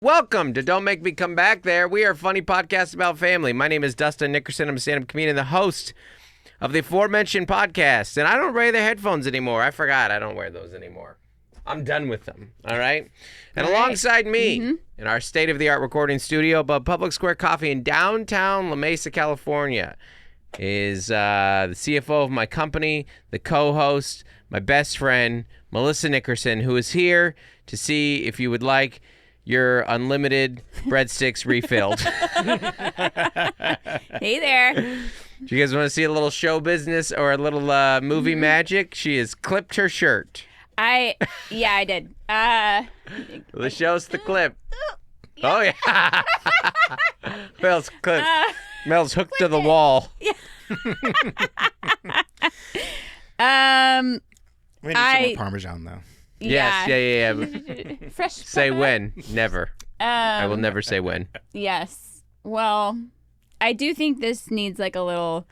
Welcome to Don't Make Me Come Back There. We are a funny podcast about family. My name is Dustin Nickerson. I'm a stand-up comedian, the host of the aforementioned podcast. And I don't wear the headphones anymore. I forgot I don't wear those anymore. I'm done with them, all right? And alongside me, in our state-of-the-art recording studio above Public Square Coffee in downtown La Mesa, California, is the CFO of my company, the co-host, my best friend, Melissa Nickerson, who is here to see if you would like your unlimited breadsticks refilled. Hey there. Do you guys want to see a little show business or a little movie magic? She has clipped her shirt. I did. The show's the clip. Oh, yeah. Mel's clip. Mel's hooked to the wall. Yeah. We need some more Parmesan, though. Yes, yeah. Fresh. Say when. Never. I will never say when. Yes. Well, I do think this needs like a little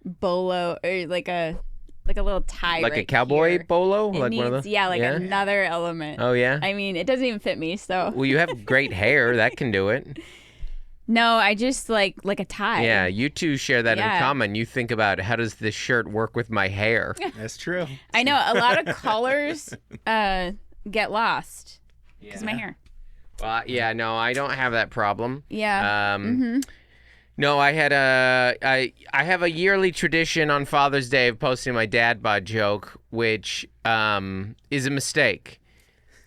bolo or like a little tie. Like right a cowboy here. bolo? It Like needs, one of those? yeah, like another element. Oh, yeah? I mean, it doesn't even fit me, so. Well, you have great hair. That can do it. No, I just like a tie. Yeah, you two share that in common. You think about how does this shirt work with my hair? That's true. I know a lot of colors get lost because of my hair. Well, yeah, no, I don't have that problem. Yeah. No, I had I have a yearly tradition on Father's Day of posting my dad bod joke, which is a mistake.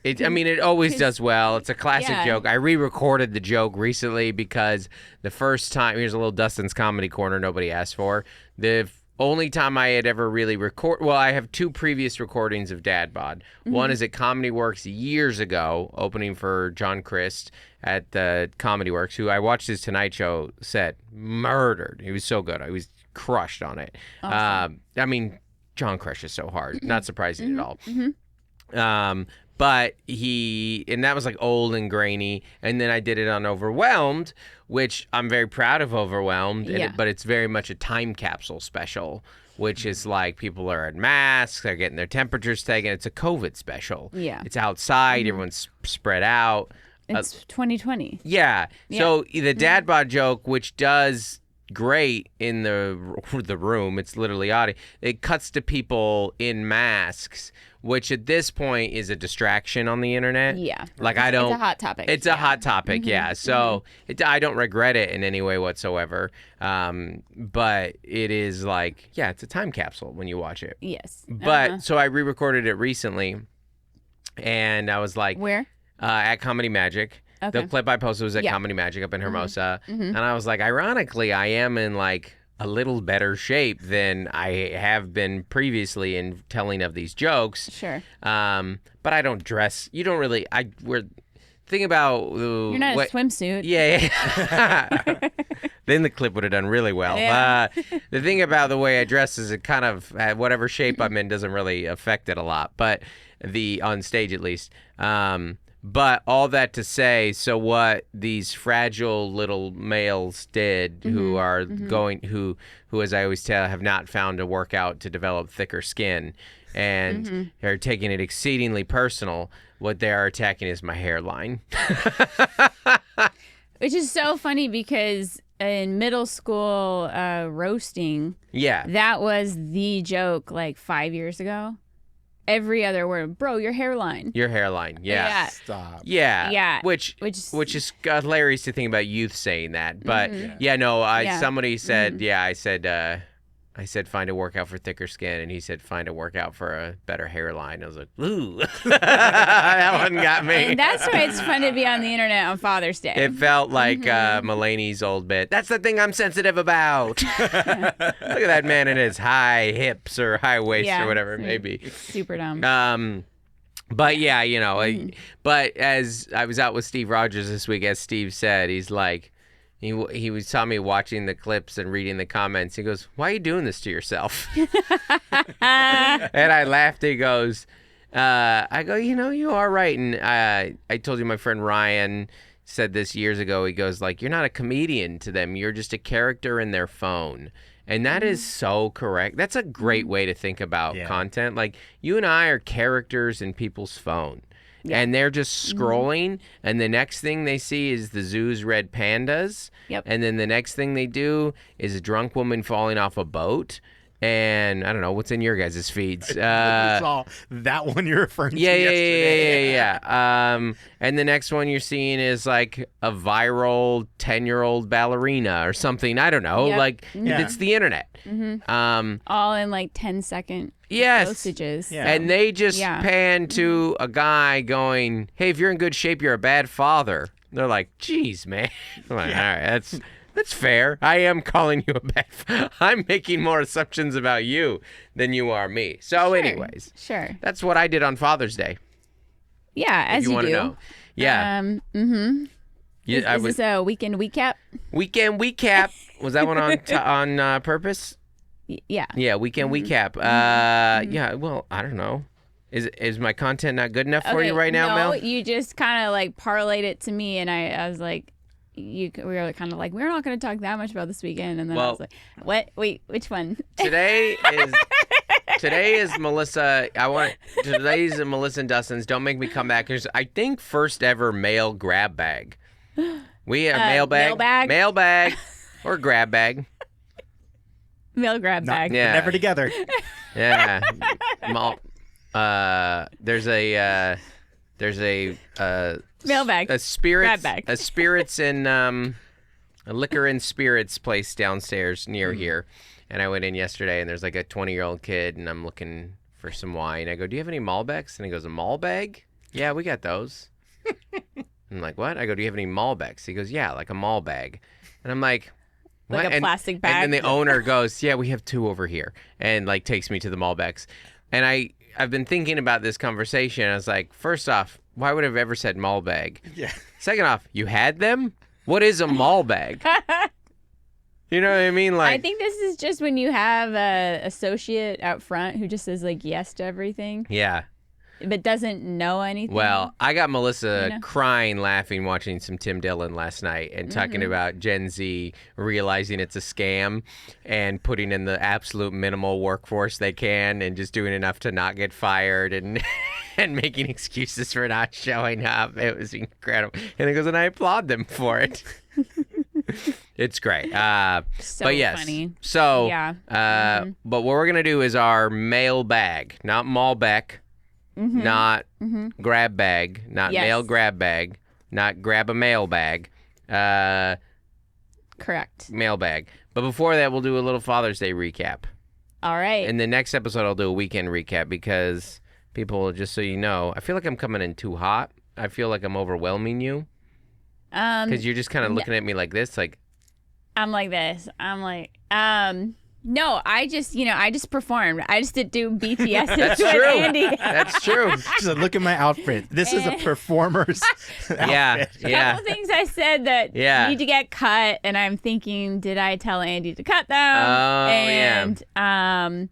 It always does well. It's a classic joke. I re-recorded the joke recently because the first time, here's a little Dustin's Comedy Corner nobody asked for. The only time I had ever really I have two previous recordings of Dad Bod. One is at Comedy Works years ago, opening for John Crist at the Comedy Works, who I watched his Tonight Show set, murdered. He was so good. I was crushed on it. Awesome. John crushes so hard. Not surprising at all. But and that was like old and grainy. And then I did it on Overwhelmed, which I'm very proud of Overwhelmed. But it's very much a time capsule special, which is like people are in masks, they're getting their temperatures taken. It's a COVID special. Yeah. It's outside, everyone's spread out. It's 2020. Yeah. So the dad bod joke, which does great in the room, it's literally audio. It cuts to people in masks, which at this point is a distraction on the internet. Yeah. Like it's a hot topic. It's a hot topic, yeah. So I don't regret it in any way whatsoever. But it is like, it's a time capsule when you watch it. Yes. But so I re-recorded it recently, and I was like, where? At Comedy Magic. Okay. The clip I posted was at Comedy Magic up in Hermosa. And I was like, ironically, I am in like a little better shape than I have been previously in telling of these jokes. Sure. But I don't dress. You don't really. Think about. You're not a swimsuit. Yeah. Then the clip would have done really well. Yeah. The thing about the way I dress is it kind of, whatever shape I'm in doesn't really affect it a lot. But on stage at least. But all that to say, so what these fragile little males did who are who as I always tell, have not found a workout to develop thicker skin and are taking it exceedingly personal, what they are attacking is my hairline. Which is so funny because in middle school roasting, that was the joke like 5 years ago. Every other word, bro, your hairline. Your hairline, yeah. Stop. Yeah. Which is hilarious to think about youth saying that. But somebody said, I said find a workout for thicker skin, and he said find a workout for a better hairline. I was like, ooh, that one got me. And that's why it's fun to be on the internet on Father's Day. It felt like Mulaney's old bit. That's the thing I'm sensitive about. Look at that man in his high hips or high waist or whatever it may be. Super dumb. But but as I was out with Steve Rogers this week, as Steve said, he's like, He saw me watching the clips and reading the comments. He goes, "Why are you doing this to yourself?" And I laughed. He goes, I go, you are right. And I told you my friend Ryan said this years ago. He goes, like, you're not a comedian to them. You're just a character in their phone. And that is so correct. That's a great way to think about content. Like, you and I are characters in people's phone. and they're just scrolling, and the next thing they see is the zoo's red pandas, and then the next thing they do is a drunk woman falling off a boat. And I don't know what's in your guys' feeds. Saw that one you're referring to yesterday. Yeah. And the next one you're seeing is like a viral 10-year-old ballerina or something. I don't know. Like it's the internet. All in like 10-second dosages. Yeah. And they just pan to a guy going, "Hey, if you're in good shape, you're a bad father." They're like, "Geez, man." I'm like, all right, that's fair. I am calling you a bad I'm making more assumptions about you than you are me. So anyways. Sure. That's what I did on Father's Day. Yeah, as you want do. To know. Yeah. Is this a weekend recap? Weekend recap. Was that one on purpose? Yeah. Yeah, weekend recap. Yeah, well, I don't know. Is my content not good enough for you right now, Mel? No, you just kind of like parlayed it to me, and I was like, we were kind of like, we're not going to talk that much about this weekend, and then I was like, what? Wait, which one? Today is Melissa. Today's Melissa and Dustin's. Don't make me come back. Because I think first ever male grab bag. We have mailbag, or grab bag. Male grab bag. Yeah. Never together. Yeah. There's a mailbag. A spirits and a liquor and spirits place downstairs near here. And I went in yesterday, and there's like a 20-year-old kid, and I'm looking for some wine. I go, "Do you have any Malbecs?" And he goes, "A Malbag? Yeah, we got those." I'm like, "What?" I go, "Do you have any Malbecs?" He goes, "Yeah, like a Malbag." And I'm like, "What?" Like a plastic bag. And then the owner goes, "Yeah, we have 2 over here," and like takes me to the Malbecs. And I've been thinking about this conversation. I was like, first off, why would I have ever said Malbag? Yeah. Second off, you had them? What is a Malbag? You know what I mean? Like, I think this is just when you have a associate out front who just says like yes to everything. Yeah. But doesn't know anything. Well, I got Melissa crying, laughing, watching some Tim Dillon last night and talking about Gen Z realizing it's a scam and putting in the absolute minimal workforce they can and just doing enough to not get fired and and making excuses for not showing up. It was incredible. And he goes, and I applaud them for it. It's great. So but yes. funny. So, yeah. But what we're going to do is our mailbag, not Malbec. Not grab bag, not mail grab bag, not grab a mail bag. Correct. Mailbag. But before that, we'll do a little Father's Day recap. All right. In the next episode, I'll do a weekend recap because people, just so you know, I feel like I'm coming in too hot. I feel like I'm overwhelming you. Because you're just kind of looking at me like this, like. I'm like this. I'm like, no, I just performed. I just did do BTS. That's true. Andy. That's true. She's like, look at my outfit. This is a performer's outfit. Yeah. A couple things I said that need to get cut, and I'm thinking, did I tell Andy to cut them? Oh, and,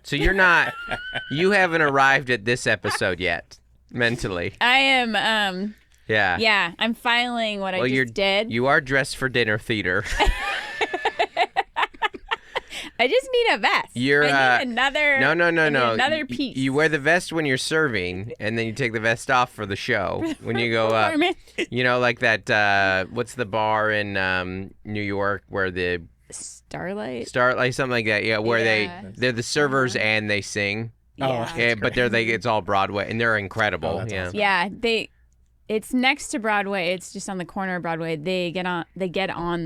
so you haven't arrived at this episode yet, mentally. I am, Yeah, I'm filing what I just did. You are dressed for dinner theater. I just need a vest. I need another. No. Another piece. You wear the vest when you're serving, and then you take the vest off for the show when you go up. You know, like that. What's the bar in New York where the Starlight, something like that. Yeah, where they're the servers and they sing. Yeah. But it's all Broadway, and they're incredible. Awesome. Yeah, It's next to Broadway. It's just on the corner of Broadway. They get on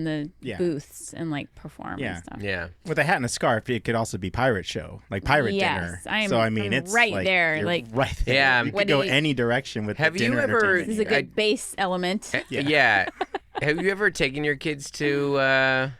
the booths and like perform and stuff. Yeah. With a hat and a scarf, it could also be pirate show, like pirate dinner. I'm it's right like, there. Like right there. Yeah. You could go any direction with Have the dinner you ever? entertainment. This is a good base element. Yeah. Have you ever taken your kids to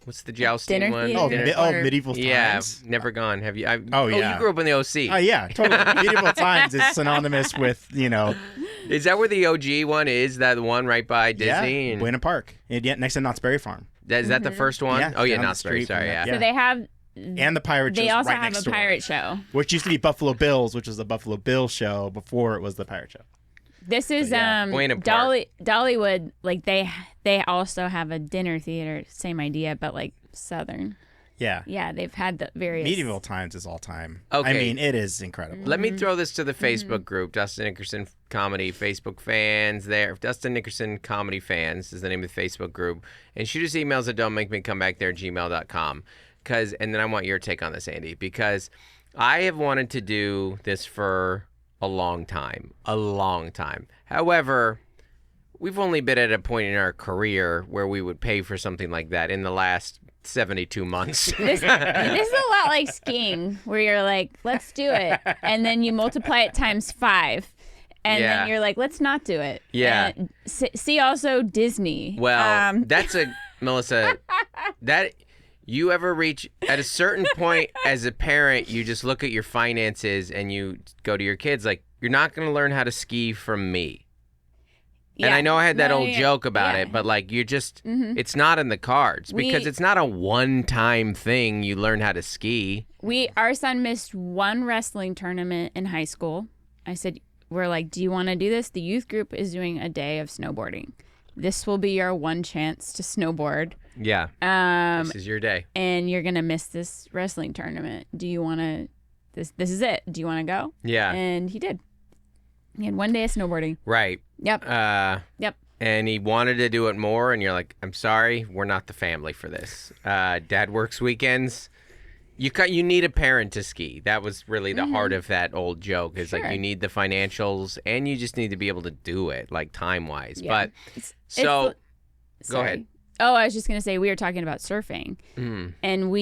what's the jousting dinner one? Theater? Medieval times. Yeah, never gone. Have you? Yeah. You grew up in the OC. Oh yeah, totally. Medieval times is synonymous with Is that where the OG one is? That one right by Disney? Yeah, Buena Park. Next to Knott's Berry Farm. Is that the first one? Yeah, oh yeah, down the Knott's Berry. street Sorry, from yeah. So they have. And the pirate show. They also right have next a door, pirate show, which used to be Buffalo Bills, which was the Buffalo Bill show before it was the pirate show. This is Buena Park. Dollywood. Like they also have a dinner theater. Same idea, but like Southern. Yeah, they've had the various... Medieval times is all time. Okay. I mean, it is incredible. Let me throw this to the Facebook group, Dustin Nickerson Comedy Facebook fans there. Dustin Nickerson Comedy Fans is the name of the Facebook group. And shoot us emails at don'tmakemecomeback@gmail.com. And then I want your take on this, Andy, because I have wanted to do this for a long time. However, we've only been at a point in our career where we would pay for something like that in the last 72 months. This is a lot like skiing, where you're like, let's do it. And then you multiply it times 5. And then you're like, let's not do it. Yeah. And see also Disney. Well, that's Melissa, that you ever reach at a certain point as a parent, you just look at your finances and you go to your kids like, you're not going to learn how to ski from me. Yeah. And I know I had that old joke about it, but like you're just, it's not in the cards because it's not a one-time thing you learn how to ski. Our son missed one wrestling tournament in high school. I said, we're like, do you want to do this? The youth group is doing a day of snowboarding. This will be your one chance to snowboard. Yeah. This is your day. And you're going to miss this wrestling tournament. Do you want to, this is it. Do you want to go? Yeah. And he did. He had one day of snowboarding. Right. Yep. Yep. And he wanted to do it more, and you're like, I'm sorry, we're not the family for this. Dad works weekends. You need a parent to ski. That was really the heart of that old joke. Is like you need the financials, and you just need to be able to do it, like time-wise. Yeah. But go ahead. Oh, I was just gonna say we were talking about surfing, and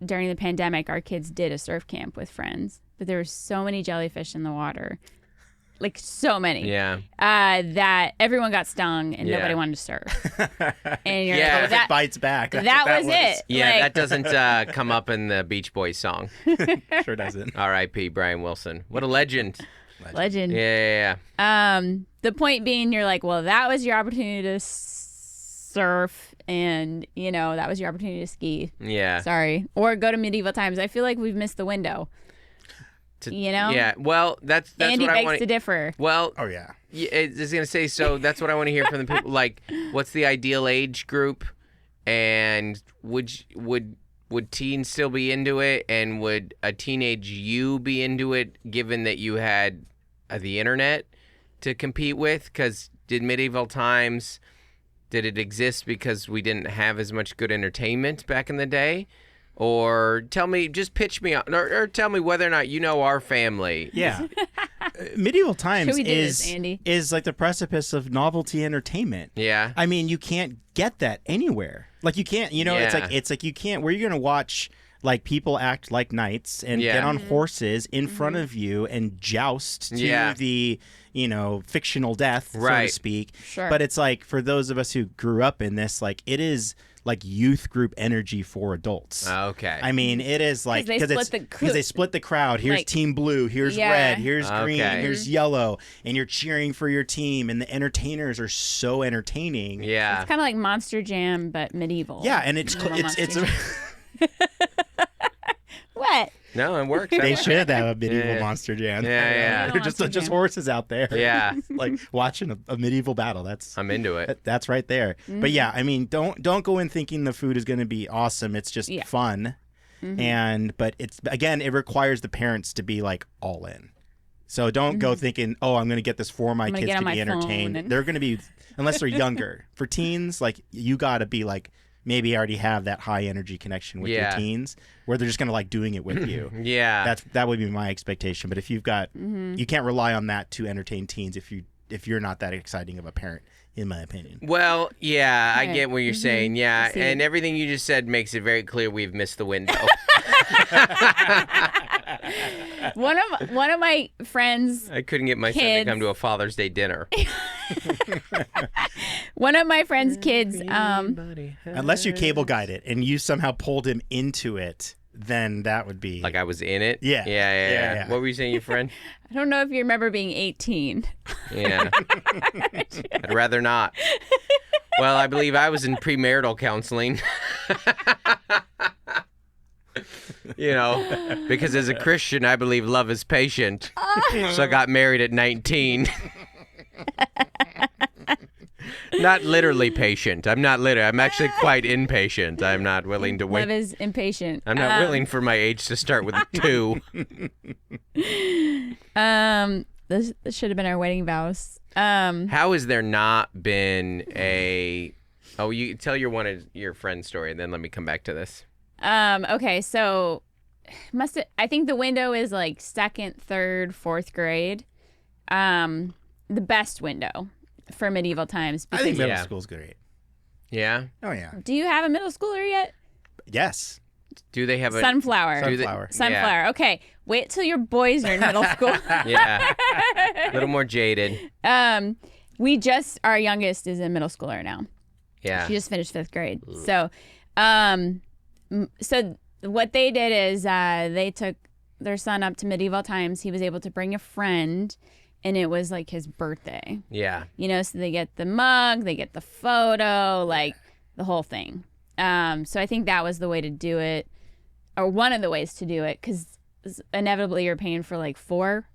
during the pandemic, our kids did a surf camp with friends, but there were so many jellyfish in the water. Like so many, that everyone got stung and nobody wanted to surf. And you're like, it bites back. That was it. Yeah, that doesn't come up in the Beach Boys song. Sure doesn't. R.I.P. Brian Wilson. What a legend. Legend. Yeah. The point being, you're like, well, that was your opportunity to surf, and that was your opportunity to ski. Yeah. Sorry, or go to medieval times. I feel like we've missed the window. Yeah, well, that's Andy what I begs want to differ. Well, oh yeah, I was gonna say. So that's what I want to hear from the people. Like, what's the ideal age group, and would teens still be into it, and would a teenage you be into it, given that you had the internet to compete with? Because did medieval times, did it exist because we didn't have as much good entertainment back in the day? Or just pitch me, or tell me whether or not you know our family. Yeah. Medieval times Andy? is like the precipice of novelty entertainment. Yeah. I mean, you can't get that anywhere. Like you can't, it's like you can't, where you're going to watch like people act like knights and get on horses in front of you and joust to the, fictional death, so to speak. Sure. But it's like, for those of us who grew up in this, like it is like youth group energy for adults. Okay. I mean, it is like because they split the crowd. Here's like, team blue, here's red, here's green, here's yellow, and you're cheering for your team, and the entertainers are so entertaining. Yeah. It's kind of like Monster Jam but medieval. Yeah, and it's What? No, it works. They should have a medieval Monster Jam. Yeah. They're just horses out there. Yeah. Like watching a medieval battle. I'm into it. That's right there. But yeah, I mean, don't go in thinking the food is going to be awesome. It's just fun. But it requires the parents to be like all in. So don't go thinking, oh, I'm going to get this for my kids to be entertained. They're going to be, unless they're younger. For teens, like you got to be like, maybe already have that high energy connection with your teens where they're just going to like doing it with you. That would be my expectation. But if you've got, you can't rely on that to entertain teens if you're not that exciting of a parent, in my opinion. Well, I get what you're saying. Yeah. And everything you just said makes it very clear we've missed the window. One of my friends, I couldn't get my son to come to a Father's Day dinner. One of my friend's kids, unless you cable guide it and you somehow pulled him into it, then that would be like I was in it. Yeah. What were you saying, your friend? I don't know if you remember being 18. Yeah. I'd rather not. Well, I believe I was in premarital counseling. Because as a Christian, I believe love is patient. So I got married at 19. Not literally patient. I'm actually quite impatient. I'm not willing to wait. Love is impatient. I'm not willing for my age to start with a 2. This should have been our wedding vows. How has there not been a... Oh, you tell your friend's story, and then let me come back to this. Okay, so I think the window is like 2nd, 3rd, 4th grade. The best window for medieval times. I think middle school's great. Yeah? Oh, yeah. Do you have a middle schooler yet? Yes. Do they have a... Sunflower. Sunflower. Yeah. Okay, wait till your boys are in middle school. Yeah. A little more jaded. Our youngest is a middle schooler now. Yeah. She just finished 5th grade. So, so what they did is they took their son up to medieval times. He was able to bring a friend, and it was like his birthday. Yeah. So they get the mug, they get the photo, like the whole thing. So I think that was the way to do it, or one of the ways to do it, because inevitably you're paying for like 4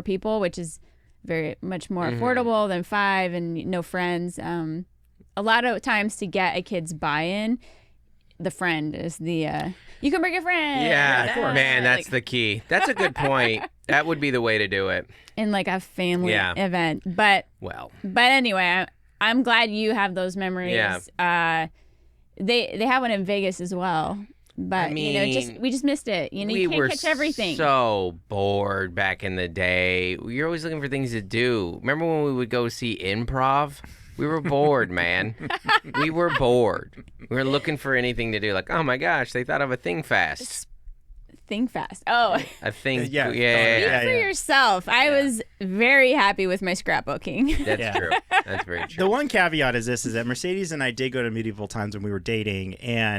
people, which is very much more affordable than 5 and no friends. A lot of times to get a kid's buy-in, the friend is the you can bring a friend. Yeah, man, that's the key. That's a good point. That would be the way to do it. In like a family event. But anyway, I'm glad you have those memories. Yeah. They have one in Vegas as well. But we just missed it. You can't catch everything. So bored back in the day. You're always looking for things to do. Remember when we would go see improv? We were bored, man. We were bored. We were looking for anything to do. Like, oh my gosh, they thought of a thing fast. Thing fast. Oh. A thing. Yeah. Speak for yourself. I was very happy with my scrapbooking. That's true. That's very true. The one caveat is that Mercedes and I did go to medieval times when we were dating,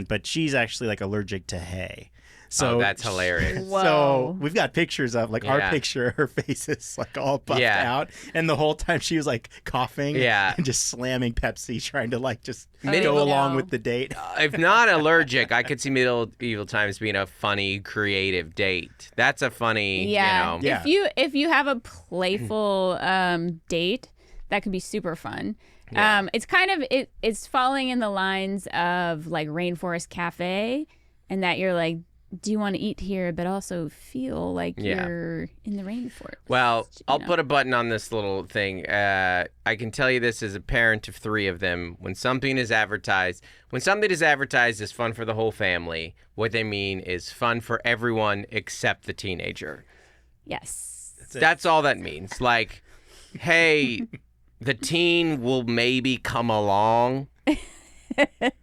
but she's actually like allergic to hay. So that's hilarious. Whoa. So we've got pictures of our picture, her face is like all puffed out, and the whole time she was like coughing and just slamming Pepsi, trying to like just go along with the date. If not allergic, I could see medieval times being a funny, creative date. That's a funny, If you have a playful date, that could be super fun. Yeah. It's kind of it's falling in the lines of like Rainforest Cafe, and that you're like, do you want to eat here, but also feel like you're in the rainforest? Well, I'll put a button on this little thing. I can tell you this as a parent of 3 of them. When something is advertised as fun for the whole family, what they mean is fun for everyone except the teenager. Yes. That's all that means. Like, hey, the teen will maybe come along.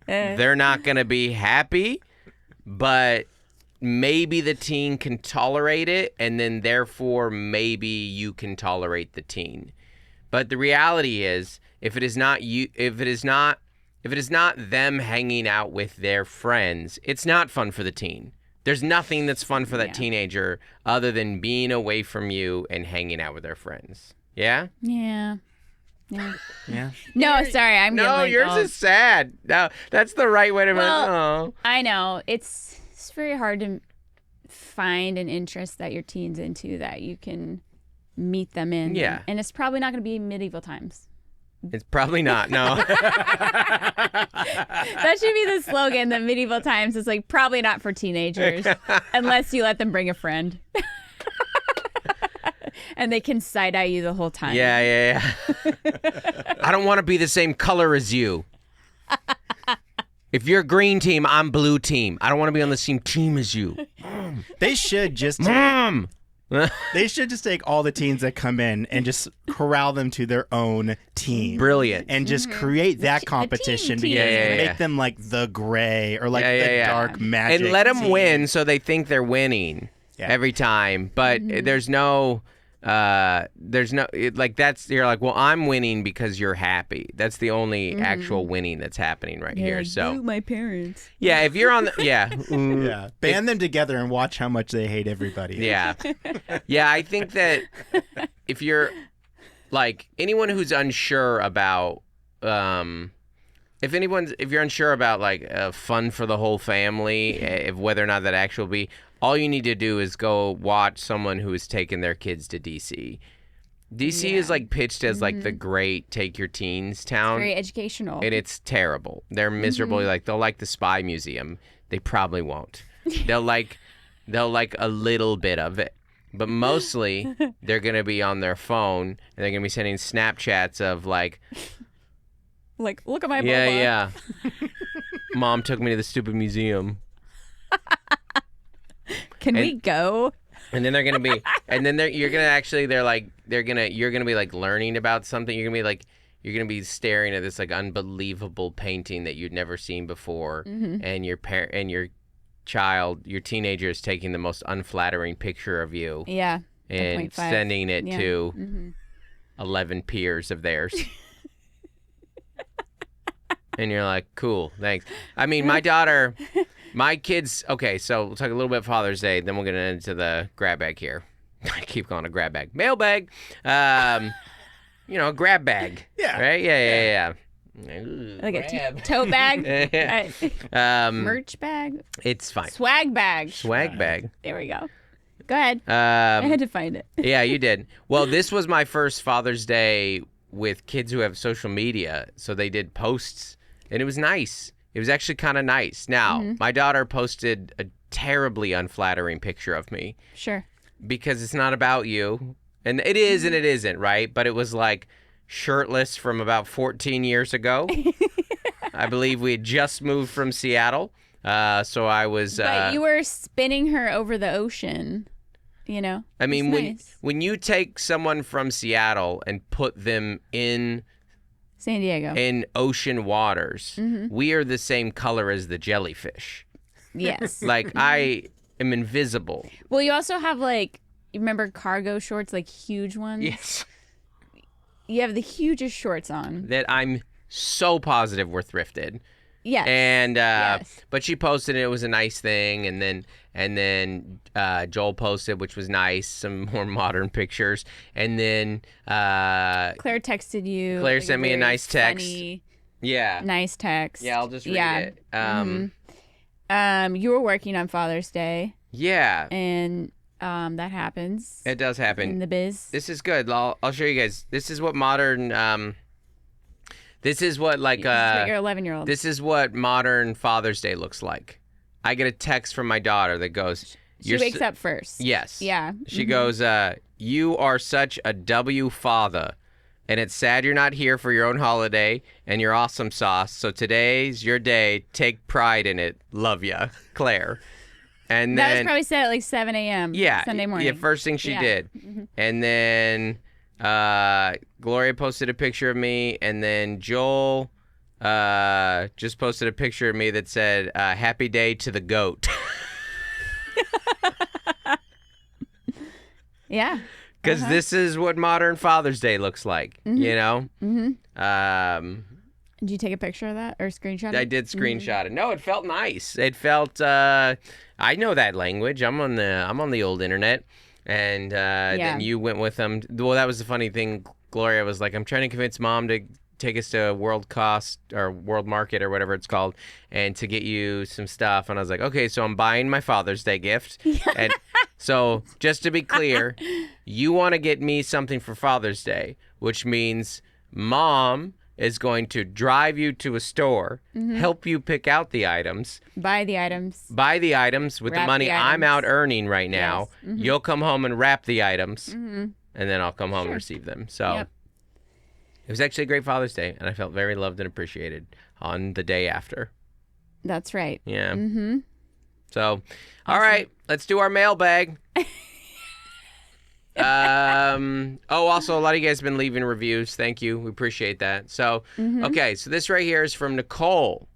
They're not going to be happy, but maybe the teen can tolerate it, and then therefore maybe you can tolerate the teen. But the reality is, if it is not them hanging out with their friends, it's not fun for the teen. There's nothing that's fun for that teenager other than being away from you and hanging out with their friends. Yeah? Yeah. Yeah. No, sorry. Yours is sad. No, that's the right way to I know. It's very hard to find an interest that your teen's into that you can meet them in. Yeah. And it's probably not going to be medieval times. It's probably not, no. That should be the slogan, the medieval times is like probably not for teenagers unless you let them bring a friend. And they can side-eye you the whole time. Yeah. I don't want to be the same color as you. If you're green team, I'm blue team. I don't want to be on the same team as you. They should just they should just take all the teens that come in and just corral them to their own team. Brilliant. And just create that competition. Make them like the gray or like the dark magic. And let them win so they think they're winning every time. But there's no... you're like, well, I'm winning because you're happy. That's the only actual winning that's happening right here. So my parents. Yeah, if you're on the band them together and watch how much they hate everybody. Yeah. I think that if you're like anyone who's unsure about if you're unsure about like fun for the whole family, if whether or not that actually will be, all you need to do is go watch someone who has taken their kids to DC. DC is like pitched as like the great take your teens town. It's very educational. And it's terrible. They're miserable. Like they'll like the Spy Museum. They probably won't. They'll like a little bit of it. But mostly they're gonna be on their phone and they're gonna be sending Snapchats of like look at my boba. Yeah. Mom took me to the stupid museum. Can we go? And then they're gonna be, you're gonna be like learning about something. You're gonna be staring at this like unbelievable painting that you'd never seen before, and your teenager is taking the most unflattering picture of you. Yeah. And sending it to 11 peers of theirs. And you're like, cool, thanks. I mean, my kids, okay, so we'll talk a little bit Father's Day, then we'll get into the grab bag here. I keep calling it a grab bag. Mailbag. A grab bag. Yeah. Right? Yeah. Ooh, like a tote bag? Merch bag? It's fine. Swag bag. Swag bag. There we go. Go ahead. I had to find it. Yeah, you did. Well, this was my first Father's Day with kids who have social media, so they did posts, and it was nice. It was actually kind of nice. Now, my daughter posted a terribly unflattering picture of me. Sure. Because it's not about you. And it is and it isn't, right? But it was like shirtless from about 14 years ago. I believe we had just moved from Seattle. So I was... But you were spinning her over the ocean, I mean, nice. when you take someone from Seattle and put them in... San Diego. In ocean waters, we are the same color as the jellyfish. Yes. Like, I am invisible. Well, you also have, you remember cargo shorts, huge ones? Yes. You have the hugest shorts on. That I'm so positive were thrifted. Yes. And, yes. But she posted it. It was a nice thing. And then Joel posted, which was nice, some more modern pictures. And then Claire texted you. Claire sent me a nice text. Funny, yeah. Nice text. Yeah, I'll just read it. You were working on Father's Day. Yeah. And that happens. It does happen. In the biz. This is good. I'll show you guys. This is what modern... This is what your 11-year-old. This is what modern Father's Day looks like. I get a text from my daughter that goes... She wakes up first. Yes. Yeah. She goes, you are such a W father, and it's sad you're not here for your own holiday and your awesome sauce, so today's your day. Take pride in it. Love ya, Claire. And that then... was probably said at 7 a.m. Yeah. Sunday morning. Yeah, first thing she did. And then... Gloria posted a picture of me, and then Joel just posted a picture of me that said happy day to the goat. Yeah, because this is what modern Father's Day looks like. Did you take a picture of that or screenshot it? I did screenshot it. No, it felt nice. It felt I know that language. I'm on the old internet. And then you went with them. Well, that was the funny thing. Gloria was like, I'm trying to convince Mom to take us to World Cost or World Market or whatever it's called and to get you some stuff. And I was like, okay, so I'm buying my Father's Day gift. And so just to be clear, you want to get me something for Father's Day, which means Mom is going to drive you to a store, help you pick out the items. Buy the items with the money I'm out earning right now. Yes. You'll come home and wrap the items, and then I'll come home and receive them. So it was actually a great Father's Day, and I felt very loved and appreciated on the day after. That's right. Yeah. So, all right, let's do our mailbag. Also, a lot of you guys have been leaving reviews. Thank you. We appreciate that. So, okay, so this right here is from Nicole.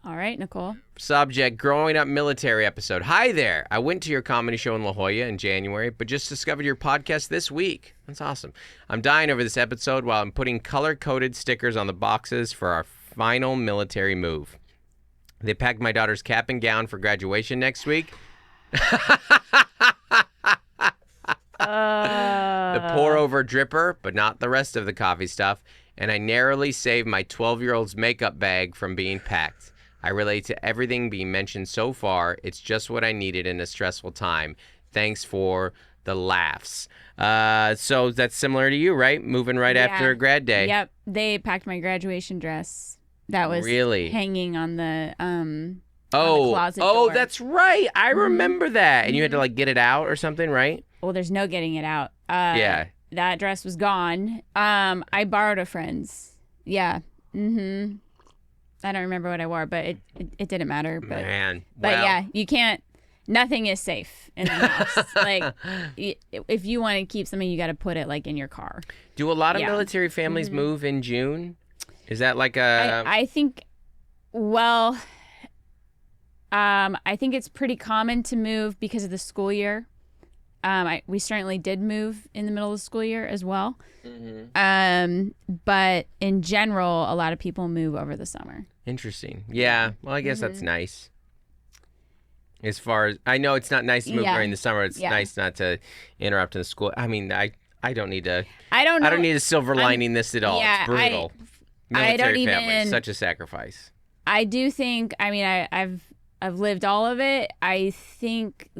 All right, Nicole. Subject, growing up military episode. Hi there. I went to your comedy show in La Jolla in January, but just discovered your podcast this week. That's awesome. I'm dying over this episode while I'm putting color-coded stickers on the boxes for our final military move. They packed my daughter's cap and gown for graduation next week. The pour-over dripper, but not the rest of the coffee stuff. And I narrowly saved my 12-year-old's makeup bag from being packed. I relate to everything being mentioned so far. It's just what I needed in a stressful time. Thanks for the laughs. So that's similar to you, right? Moving right after grad day. Yep. They packed my graduation dress. That was hanging on the closet door. That's right. I remember that. And you had to like get it out or something, right? Well, there's no getting it out. That dress was gone. I borrowed a friend's. Yeah. Mm-hmm. I don't remember what I wore, but it didn't matter. But, Man. But yeah, you can't. Nothing is safe in the house. Like, if you want to keep something, you got to put it like in your car. Do a lot of military families move in June? Is that like a? I think. Well, I think it's pretty common to move because of the school year. We certainly did move in the middle of the school year as well. Mm-hmm. But in general, a lot of people move over the summer. Interesting. Yeah. Well, I guess that's nice. As far as I know, it's not nice to move during the summer. It's nice not to interrupt in the school. I mean, I don't need to. I don't need a silver lining this at all. Yeah, it's brutal. Military family, such a sacrifice. I do think. I mean, I've lived all of it. I think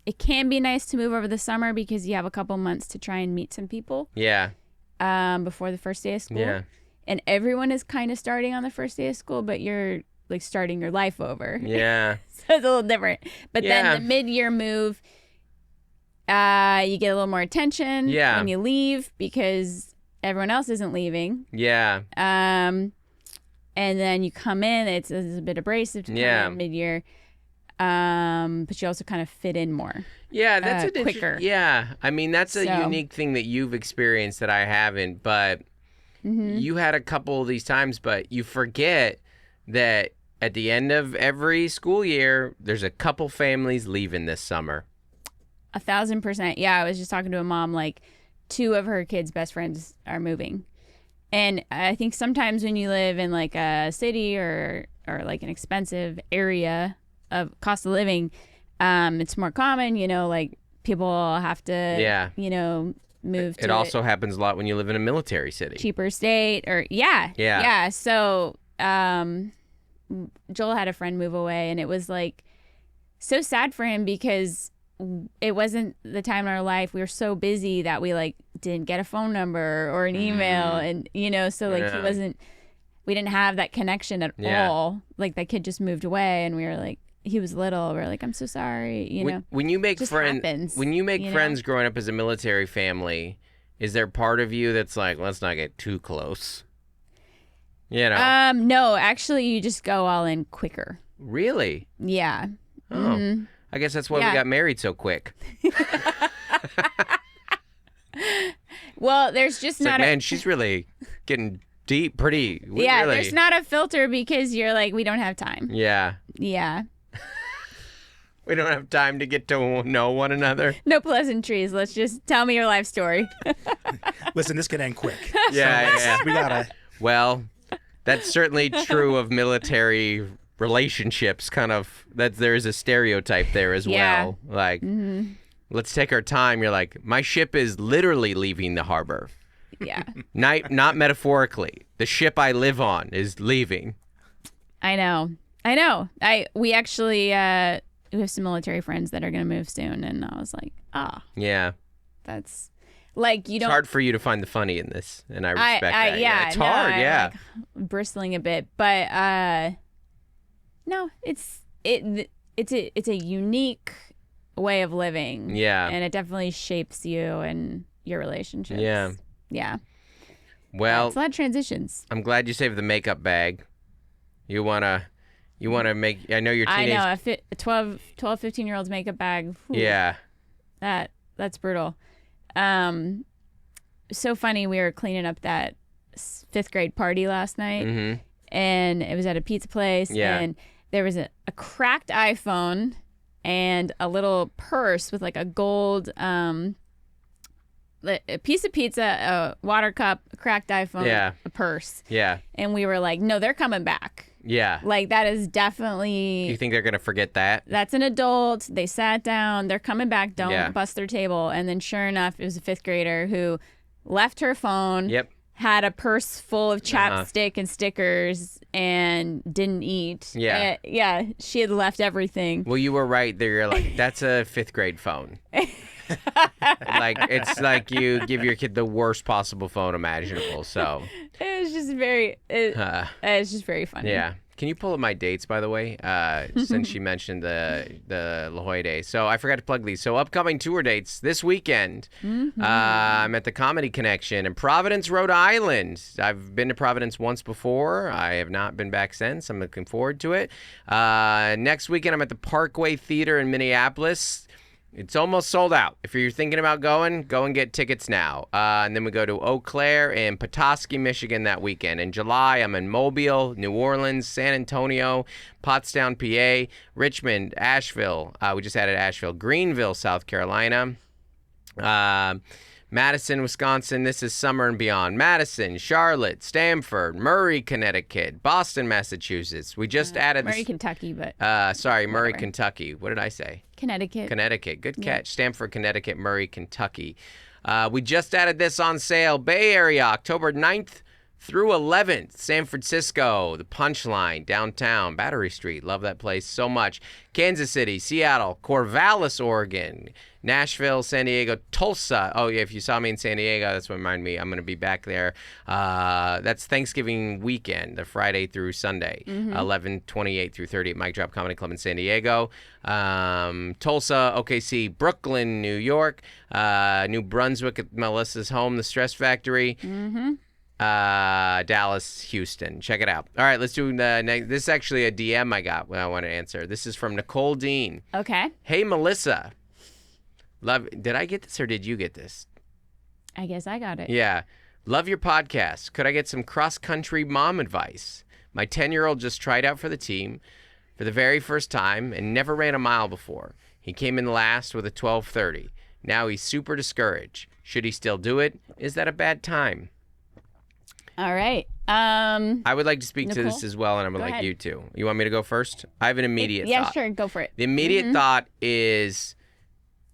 it can be nice to move over the summer because you have a couple months to try and meet some people. Yeah. Before the first day of school. Yeah. And everyone is kind of starting on the first day of school, but you're like starting your life over. Yeah. So it's a little different. But then the mid-year move, you get a little more attention when you leave because everyone else isn't leaving. Yeah. And then you come in, it's a bit abrasive to come in mid-year. But you also kind of fit in more. Yeah, that's quicker. Yeah. I mean, that's a unique thing that you've experienced that I haven't, but you had a couple of these times, but you forget that at the end of every school year, there's a couple families leaving this summer. 1,000%. Yeah, I was just talking to a mom, like 2 of her kids' best friends are moving. And I think sometimes when you live in like a city or like an expensive area of cost of living, it's more common, like people have to, move to it also happens a lot when you live in a military city. Cheaper state or Yeah. So, Joel had a friend move away and it was like so sad for him because it wasn't the time in our life. We were so busy that we like didn't get a phone number or an email and, so like we didn't have that connection at all. Like that kid just moved away and we were like, he was little. We're like, I'm so sorry. When you make friends, friends growing up as a military family, is there part of you that's like, let's not get too close? No, actually, you just go all in quicker. Really? Yeah. Oh, I guess that's why we got married so quick. Well, there's just not. Man, she's really getting deep, pretty. There's not a filter because you're like, we don't have time. Yeah. Yeah. We don't have time to get to know one another. No pleasantries. Let's just tell me your life story. Listen, this could end quick. Yeah. We gotta. Well, that's certainly true of military relationships. Kind of that there is a stereotype there as well. Like, let's take our time. You're like, my ship is literally leaving the harbor. Yeah. Not metaphorically. The ship I live on is leaving. I know. We actually we have some military friends that are going to move soon, and I was like, yeah, that's like you don't. It's hard for you to find the funny in this, and I respect that. Yeah, it's hard. I'm like bristling a bit, but no, it's a unique way of living. Yeah, and it definitely shapes you and your relationships. Yeah. Well, it's a lot of transitions. I'm glad you saved the makeup bag. You wanna make. I know your teenage. I know a 12, 15-year-old's makeup bag. Whew, yeah. That's brutal. So funny. We were cleaning up that 5th grade party last night, and it was at a pizza place. Yeah. And there was a cracked iPhone and a little purse with like a gold a piece of pizza, a water cup, a cracked iPhone, a purse. Yeah. And we were like, no, they're coming back. Yeah. Like that is definitely. You think they're gonna forget that? That's an adult. They sat down. They're coming back. Don't bust their table. And then sure enough, it was a 5th grader who left her phone. Yep. had a purse full of chapstick and stickers and didn't eat. Yeah. Yeah, she had left everything. Well, you were right there. You're like, that's a 5th grade phone. Like, it's like you give your kid the worst possible phone imaginable. So it was just very, it's just very funny. yeah. Can you pull up my dates, by the way, since she mentioned the La Jolla Day? So I forgot to plug these. So upcoming tour dates this weekend. I'm at the Comedy Connection in Providence, Rhode Island. I've been to Providence once before. I have not been back since. I'm looking forward to it. Next weekend, I'm at the Parkway Theater in Minneapolis. It's almost sold out. If you're thinking about going, go and get tickets now. And then we go to Eau Claire and Petoskey, Michigan that weekend. In July, I'm in Mobile, New Orleans, San Antonio, Pottstown, PA, Richmond, Asheville. We just added Asheville, Greenville, South Carolina. Madison, Wisconsin, this is summer and beyond. Madison, Charlotte, Stamford, Murray, Connecticut, Boston, Massachusetts. We just added Murray, Kentucky, but Murray, Kentucky. What did I say? Connecticut. Connecticut. Good catch. Stamford, Connecticut, Murray, Kentucky. We just added this on sale. Bay Area, October 9th through 11th. San Francisco, the Punchline, downtown, Battery Street. Love that place so much. Kansas City, Seattle, Corvallis, Oregon, Nashville, San Diego, Tulsa. Oh, yeah, if you saw me in San Diego, that's what reminded me. I'm going to be back there. That's Thanksgiving weekend, the Friday through Sunday, 11/28 through 30 at Mic Drop Comedy Club in San Diego. Tulsa, OKC, Brooklyn, New York, New Brunswick at Melissa's home, the Stress Factory. Dallas, Houston. Check it out. All right, let's do the next. This is actually a DM I got when I want to answer. This is from Nicole Dean. Okay. Hey, Melissa. Did I get this or did you get this? I guess I got it. Yeah. Love your podcast. Could I get some cross-country mom advice? My 10-year-old just tried out for the team for the very first time and never ran a mile before. He came in last with a 12:30. Now he's super discouraged. Should he still do it? Is that a bad time? All right. I would like to speak to Nicole? this as well, and I would Go like ahead. you to. You want me to go first? I have an immediate thought. Yeah, sure. Go for it. The immediate thought is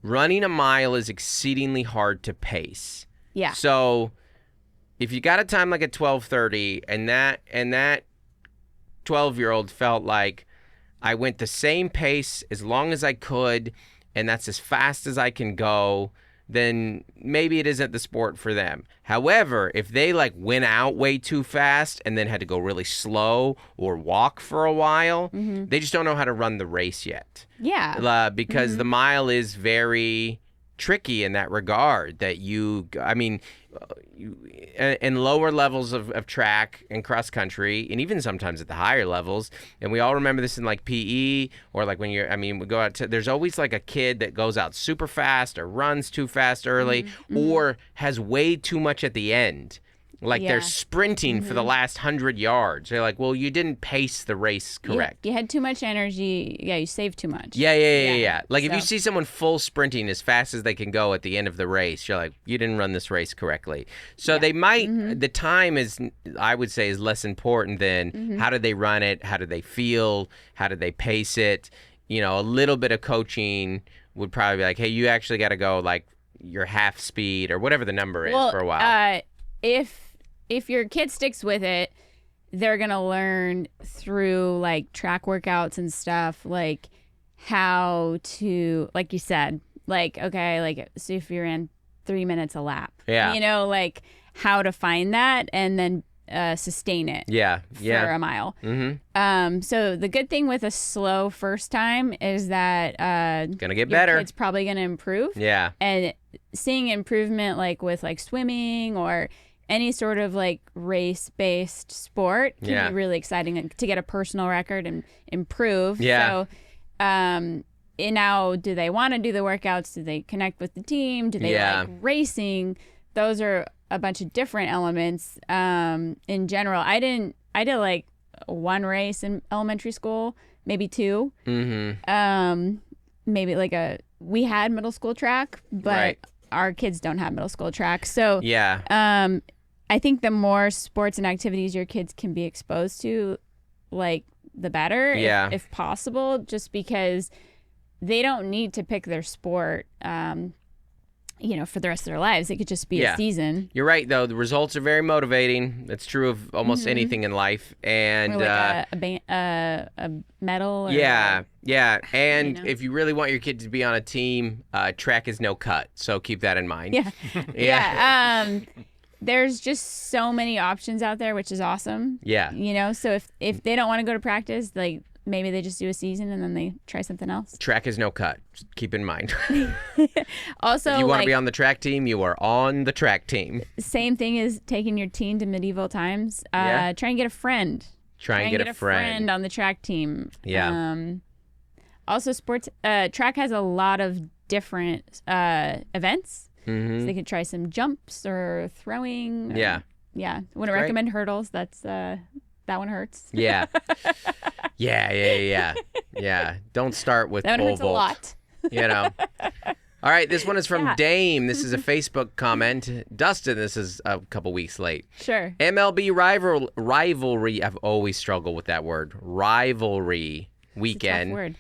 running a mile is exceedingly hard to pace. Yeah. So if you got a time like a 12:30 and that 12-year-old felt like I went the same pace as long as I could and that's as fast as I can go, then maybe it isn't the sport for them. However, if they like went out way too fast and then had to go really slow or walk for a while, they just don't know how to run the race yet. Yeah. Because the mile is very tricky in that regard that in lower levels of track and cross country, and even sometimes at the higher levels, and we all remember this in like PE or like when we go out to, there's always like a kid that goes out super fast or runs too fast early or has way too much at the end. Like they're sprinting for the last 100 yards. They're like, well, you didn't pace the race correct. You had too much energy. Yeah, you saved too much. Yeah. Like if you see someone full sprinting as fast as they can go at the end of the race, you're like, you didn't run this race correctly. So they might, the time is, I would say, is less important than how did they run it? How did they feel? How did they pace it? You know, a little bit of coaching would probably be like, hey, you actually got to go like your half speed or whatever the number is for a while. If your kid sticks with it, they're going to learn through like track workouts and stuff, like how to, like you said, like, okay, like, so if you're in 3 minutes a lap, you know, like how to find that and then sustain it for a mile. So the good thing with a slow first time is that gonna get better. It's probably going to improve. Yeah. And seeing improvement like with like swimming or any sort of like race-based sport can be really exciting to get a personal record and improve. So, now, do they want to do the workouts? Do they connect with the team? Do they like racing? Those are a bunch of different elements. In general, I did like one race in elementary school, maybe two. Maybe like we had middle school track, but our kids don't have middle school track. So I think the more sports and activities your kids can be exposed to, like the better, if possible, just because they don't need to pick their sport. for the rest of their lives. It could just be a season. You're right, though. The results are very motivating. That's true of almost anything in life. And or like a medal. Or yeah. And if you really want your kid to be on a team, track is no cut. So keep that in mind. Yeah. There's just so many options out there, which is awesome. Yeah. So if they don't want to go to practice, like, maybe they just do a season and then they try something else. Track is no cut. Just keep in mind. Also, if you want to be on the track team, you are on the track team. Same thing as taking your teen to medieval times. Try and get a friend. Try and get a friend on the track team. Yeah. Also, sports track has a lot of different events. Mm-hmm. So they could try some jumps or throwing. Yeah. Wouldn't recommend hurdles. That's that one hurts. Yeah. Yeah. Don't start with that one pole hurts vault. A lot. All right, this one is from Dame. This is a Facebook comment. Dustin, this is a couple weeks late. Sure. MLB rivalry. I've always struggled with that word. Rivalry weekend. It's a tough word.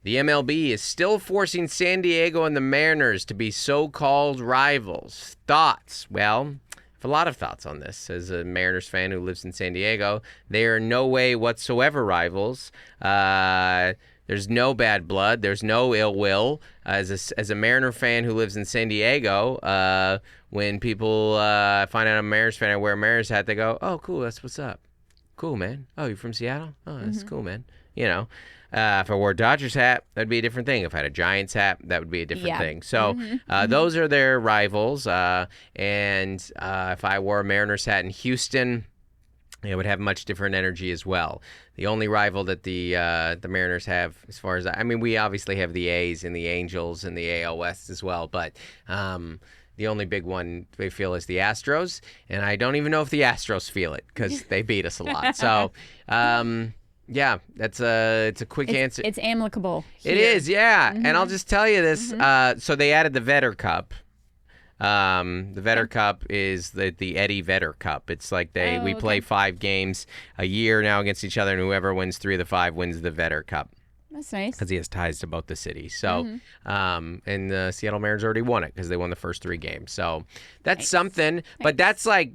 The MLB is still forcing San Diego and the Mariners to be so-called rivals. Thoughts? Well, I have a lot of thoughts on this. As a Mariners fan who lives in San Diego, they are no way whatsoever rivals. There's no bad blood. There's no ill will. As a Mariner fan who lives in San Diego, when people find out I'm a Mariners fan, I wear a Mariners hat, they go, "Oh, cool, that's what's up. Cool, man. Oh, you're from Seattle? Oh, that's cool, man." If I wore a Dodgers hat, that'd be a different thing. If I had a Giants hat, that would be a different thing. So those are their rivals. And if I wore a Mariners hat in Houston, it would have much different energy as well. The only rival that the Mariners have, as far as we obviously have the A's and the Angels and the AL West as well, but the only big one they feel is the Astros, and I don't even know if the Astros feel it because they beat us a lot. So. Yeah, it's a quick answer. It's amicable. It is, yeah. And I'll just tell you this. So they added the Vetter Cup. The Vetter Cup is the Eddie Vetter Cup. It's like we play 5 games a year now against each other, and whoever wins 3 of the 5 wins the Vetter Cup. That's nice. Because he has ties to both the cities. So, and the Seattle Mariners already won it because they won the first 3 games. So that's something. But that's like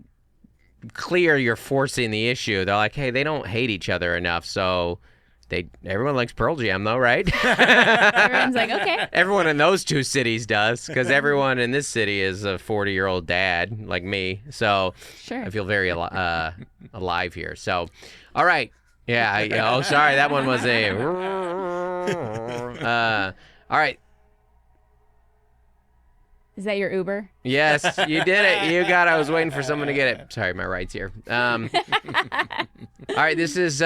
clear you're forcing the issue. They're like, hey, they don't hate each other enough, so everyone likes Pearl Jam though, right? Everyone's like, okay. Everyone in those 2 cities does, because everyone in this city is a 40-year-old dad like me, so sure. I feel very alive here. So all right, yeah. Sorry, that one was a all right. Is that your Uber? Yes, you did it. You got it. I was waiting for someone to get it. Sorry, my ride's here. All right, this is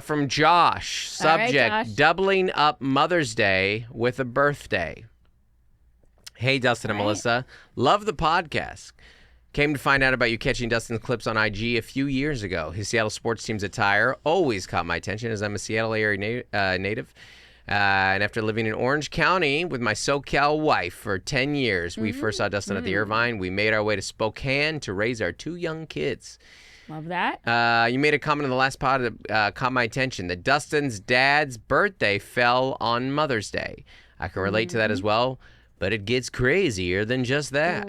from Josh. Subject, Josh. Doubling up Mother's Day with a birthday. Hey, Dustin and Melissa. Love the podcast. Came to find out about you catching Dustin's clips on IG a few years ago. His Seattle sports team's attire always caught my attention as I'm a Seattle area native. And after living in Orange County with my SoCal wife for 10 years, we first saw Dustin at the Irvine. We made our way to Spokane to raise our 2 young kids. Love that. You made a comment in the last pod that caught my attention, that Dustin's dad's birthday fell on Mother's Day. I can relate to that as well, but it gets crazier than just that.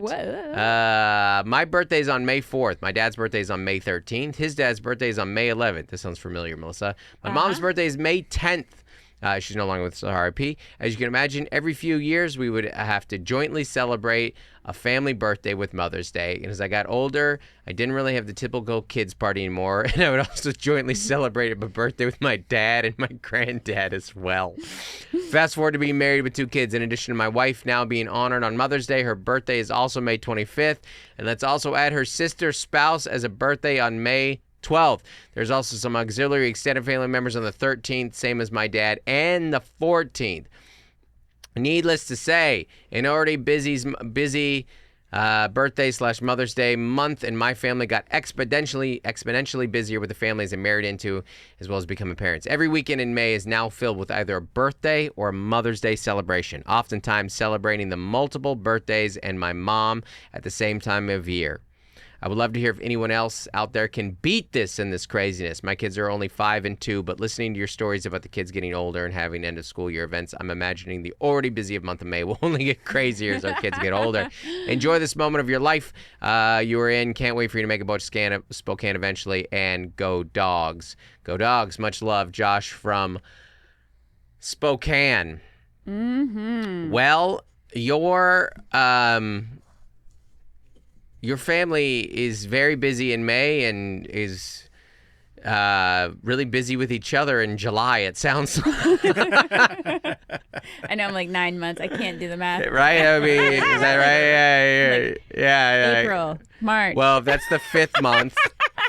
My birthday's on May 4th. My dad's birthday's on May 13th. His dad's birthday's on May 11th. This sounds familiar, Melissa. My mom's birthday is May 10th. She's no longer with us, RIP. As you can imagine, every few years we would have to jointly celebrate a family birthday with Mother's Day. And as I got older, I didn't really have the typical kids party anymore. And I would also jointly celebrate my birthday with my dad and my granddad as well. Fast forward to being married with 2 kids. In addition to my wife now being honored on Mother's Day, her birthday is also May 25th. And let's also add her sister's spouse as a birthday on May 12th. There's also some auxiliary extended family members on the 13th, same as my dad, and the 14th. Needless to say, an already busy birthday/Mother's Day month, and my family got exponentially busier with the families I married into, as well as becoming parents. Every weekend in May is now filled with either a birthday or a Mother's Day celebration, oftentimes celebrating the multiple birthdays and my mom at the same time of year. I would love to hear if anyone else out there can beat this and this craziness. My kids are only 5 and 2, but listening to your stories about the kids getting older and having end of school year events, I'm imagining the already busy month of May will only get crazier as our kids get older. Enjoy this moment of your life you are in. Can't wait for you to make a boat to Spokane eventually, and go Dogs. Go Dogs. Much love, Josh from Spokane. Mm-hmm. Well, your family is very busy in May and is really busy with each other in July, it sounds like. I know, I'm like 9 months. I can't do the math. Right? I mean, is that right? Like Yeah. April, March. Well, if that's the 5th month,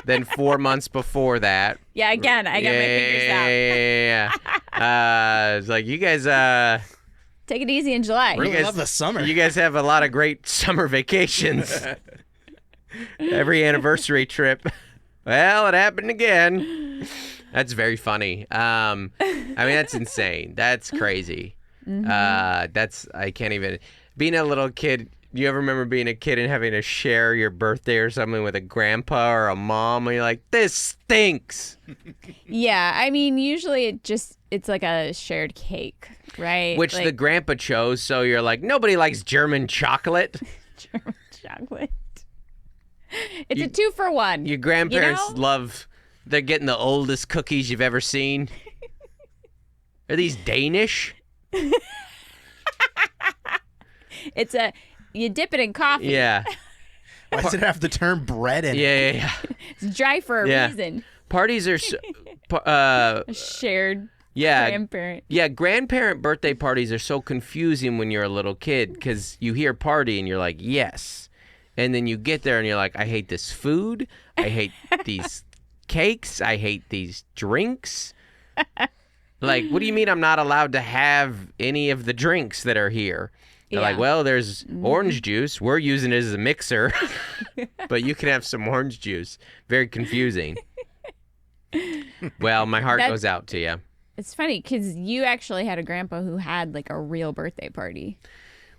then 4 months before that. Yeah, again, I got my fingers out. Yeah. It's like, you guys... Take it easy in July. Really love the summer. You guys have a lot of great summer vacations. Every anniversary trip. Well, it happened again. That's very funny. I mean, that's insane. That's crazy. Mm-hmm. I can't even. Being a little kid, you ever remember being a kid and having to share your birthday or something with a grandpa or a mom, and you're like, this stinks. Yeah, I mean, usually it's like a shared cake, right? Which like, the grandpa chose, so you're like, nobody likes German chocolate. German chocolate. It's a 2-for-1. Your grandparents love, they're getting the oldest cookies you've ever seen. Are these Danish? You dip it in coffee. Yeah. Why does it have the term bread in it? Yeah. It's dry for a reason. Parties are A shared grandparent. Yeah, grandparent birthday parties are so confusing when you're a little kid because you hear party and you're like, yes. And then you get there and you're like, I hate this food. I hate these cakes. I hate these drinks. Like, what do you mean I'm not allowed to have any of the drinks that are here? They're like, well, there's orange juice. We're using it as a mixer. But you can have some orange juice. Very confusing. Well, my heart goes out to you. It's funny because you actually had a grandpa who had like a real birthday party.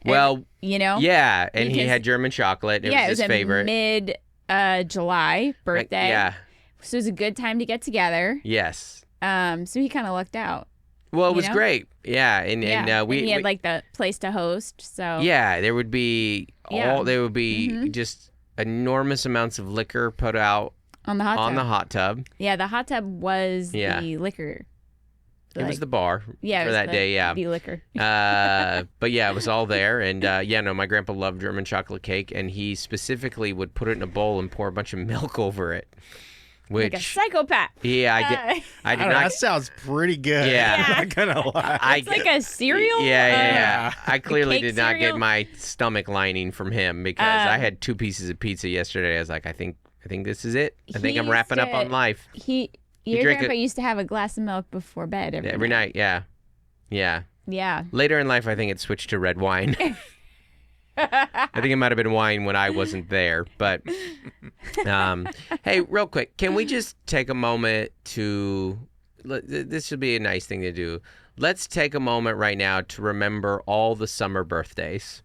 Well, and, yeah, and he had German chocolate. It was his favorite. Mid-July birthday. Yeah. So it was a good time to get together. Yes. So he kind of lucked out. Well, it was great. Yeah, and he had like the place to host. So yeah, there would be just enormous amounts of liquor put out on the hot tub. Yeah, the hot tub was the liquor. It was the bar for that day, the liquor. But yeah, it was all there. And my grandpa loved German chocolate cake, and he specifically would put it in a bowl and pour a bunch of milk over it. Like a psychopath. Yeah, I did not. That sounds pretty good. Yeah. I'm not gonna lie. It's like a cereal. Yeah. I clearly did not cereal? get my stomach lining from him because I had 2 pieces of pizza yesterday. I was like, I think this is it. I think I'm wrapping up on life. Your grandpa used to have a glass of milk before bed every night. Yeah. Yeah. Later in life, I think it switched to red wine. I think it might have been wine when I wasn't there. But, hey, real quick, can we just take a moment to, this should be a nice thing to do. Let's take a moment right now to remember all the summer birthdays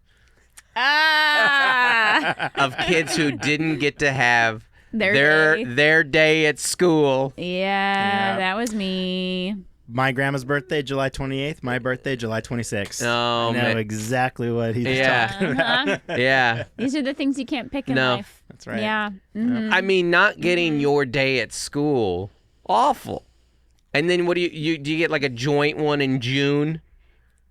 of kids who didn't get to have their day at school. Yeah, that was me. My grandma's birthday, July 28th. My birthday, July 26th. Oh, I know exactly what he's talking about. Yeah. These are the things you can't pick in life. That's right. Yeah. Mm-hmm. I mean, not getting your day at school, awful. And then what do you get like a joint one in June?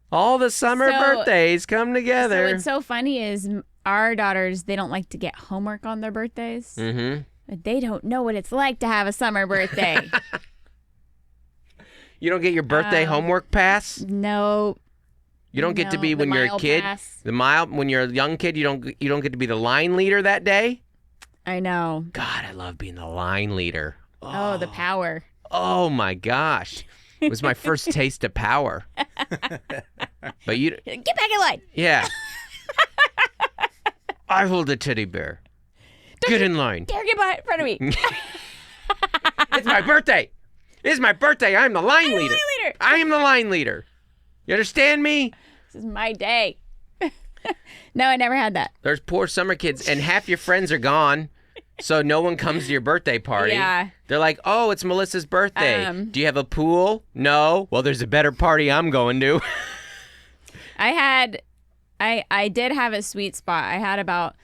All the summer birthdays come together. So what's so funny is our daughters, they don't like to get homework on their birthdays. Mm-hmm. But they don't know what it's like to have a summer birthday. You don't get your birthday homework pass? No. You don't get to be when you're a kid. Pass. When you're a young kid, you don't get to be the line leader that day. I know. God, I love being the line leader. Oh, the power. Oh my gosh. It was my first taste of power. But you get back in line. Yeah. I hold the teddy bear. Get in line. Dare get in front of me. It's my birthday. It is my birthday. I'm the line leader. I am the line leader. You understand me? This is my day. No, I never had that. There's poor summer kids, and half your friends are gone. So no one comes to your birthday party. Yeah. They're like, oh, it's Melissa's birthday. Do you have a pool? No. Well, there's a better party I'm going to. I did have a sweet spot. I had about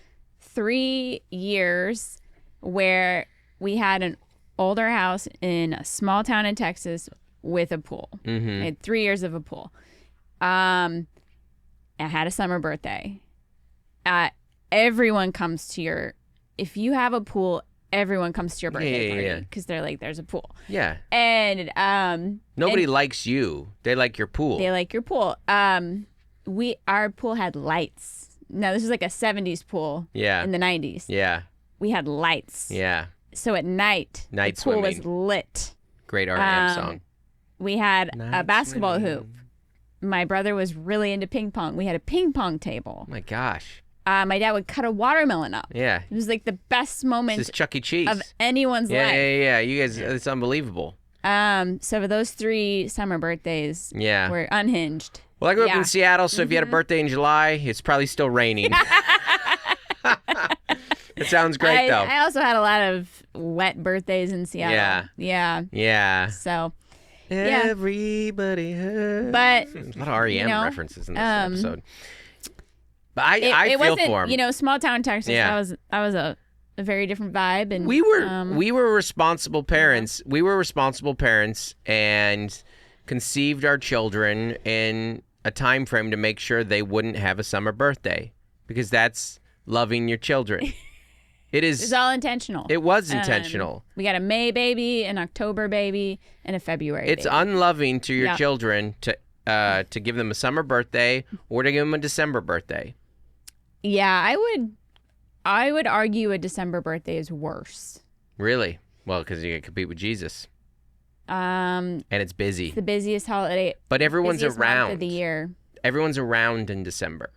3 years where we had an older house in a small town in Texas with a pool. Mm-hmm. I had 3 years of a pool. I had a summer birthday. Everyone comes to your, if you have a pool, everyone comes to your birthday party because they're like, there's a pool. Yeah. And nobody likes you. They like your pool. They like your pool. Our pool had lights. Now this is like a 70s pool. Yeah. In the 90s. Yeah. We had lights. Yeah. So at night, the pool was lit. Great R.E.M. song. We had a basketball hoop. My brother was really into ping pong. We had a ping pong table. Oh my gosh. My dad would cut a watermelon up. Yeah. It was like the best moment This is Chuck E. Cheese. of anyone's life. Yeah. You guys, it's unbelievable. So for those 3 summer birthdays were unhinged. Well, I grew up in Seattle, so if you had a birthday in July, it's probably still raining. It sounds great, though. I also had a lot of wet birthdays in Seattle. Yeah. So, everybody hurts. But a lot of R.E.M. references in this episode. But I feel wasn't, for him. Small town Texas. Yeah. That was a very different vibe, and we were responsible parents. We were responsible parents and conceived our children in a time frame to make sure they wouldn't have a summer birthday, because that's loving your children. It's all intentional. It was intentional. We got a May baby, an October baby, and a February It's baby. unloving to your children to give them a summer birthday or to give them a December birthday. Yeah, I would argue a December birthday is worse. Really? Well, because you can compete with Jesus. And it's busy. It's the busiest holiday. But everyone's around. Month of the year. Everyone's around in December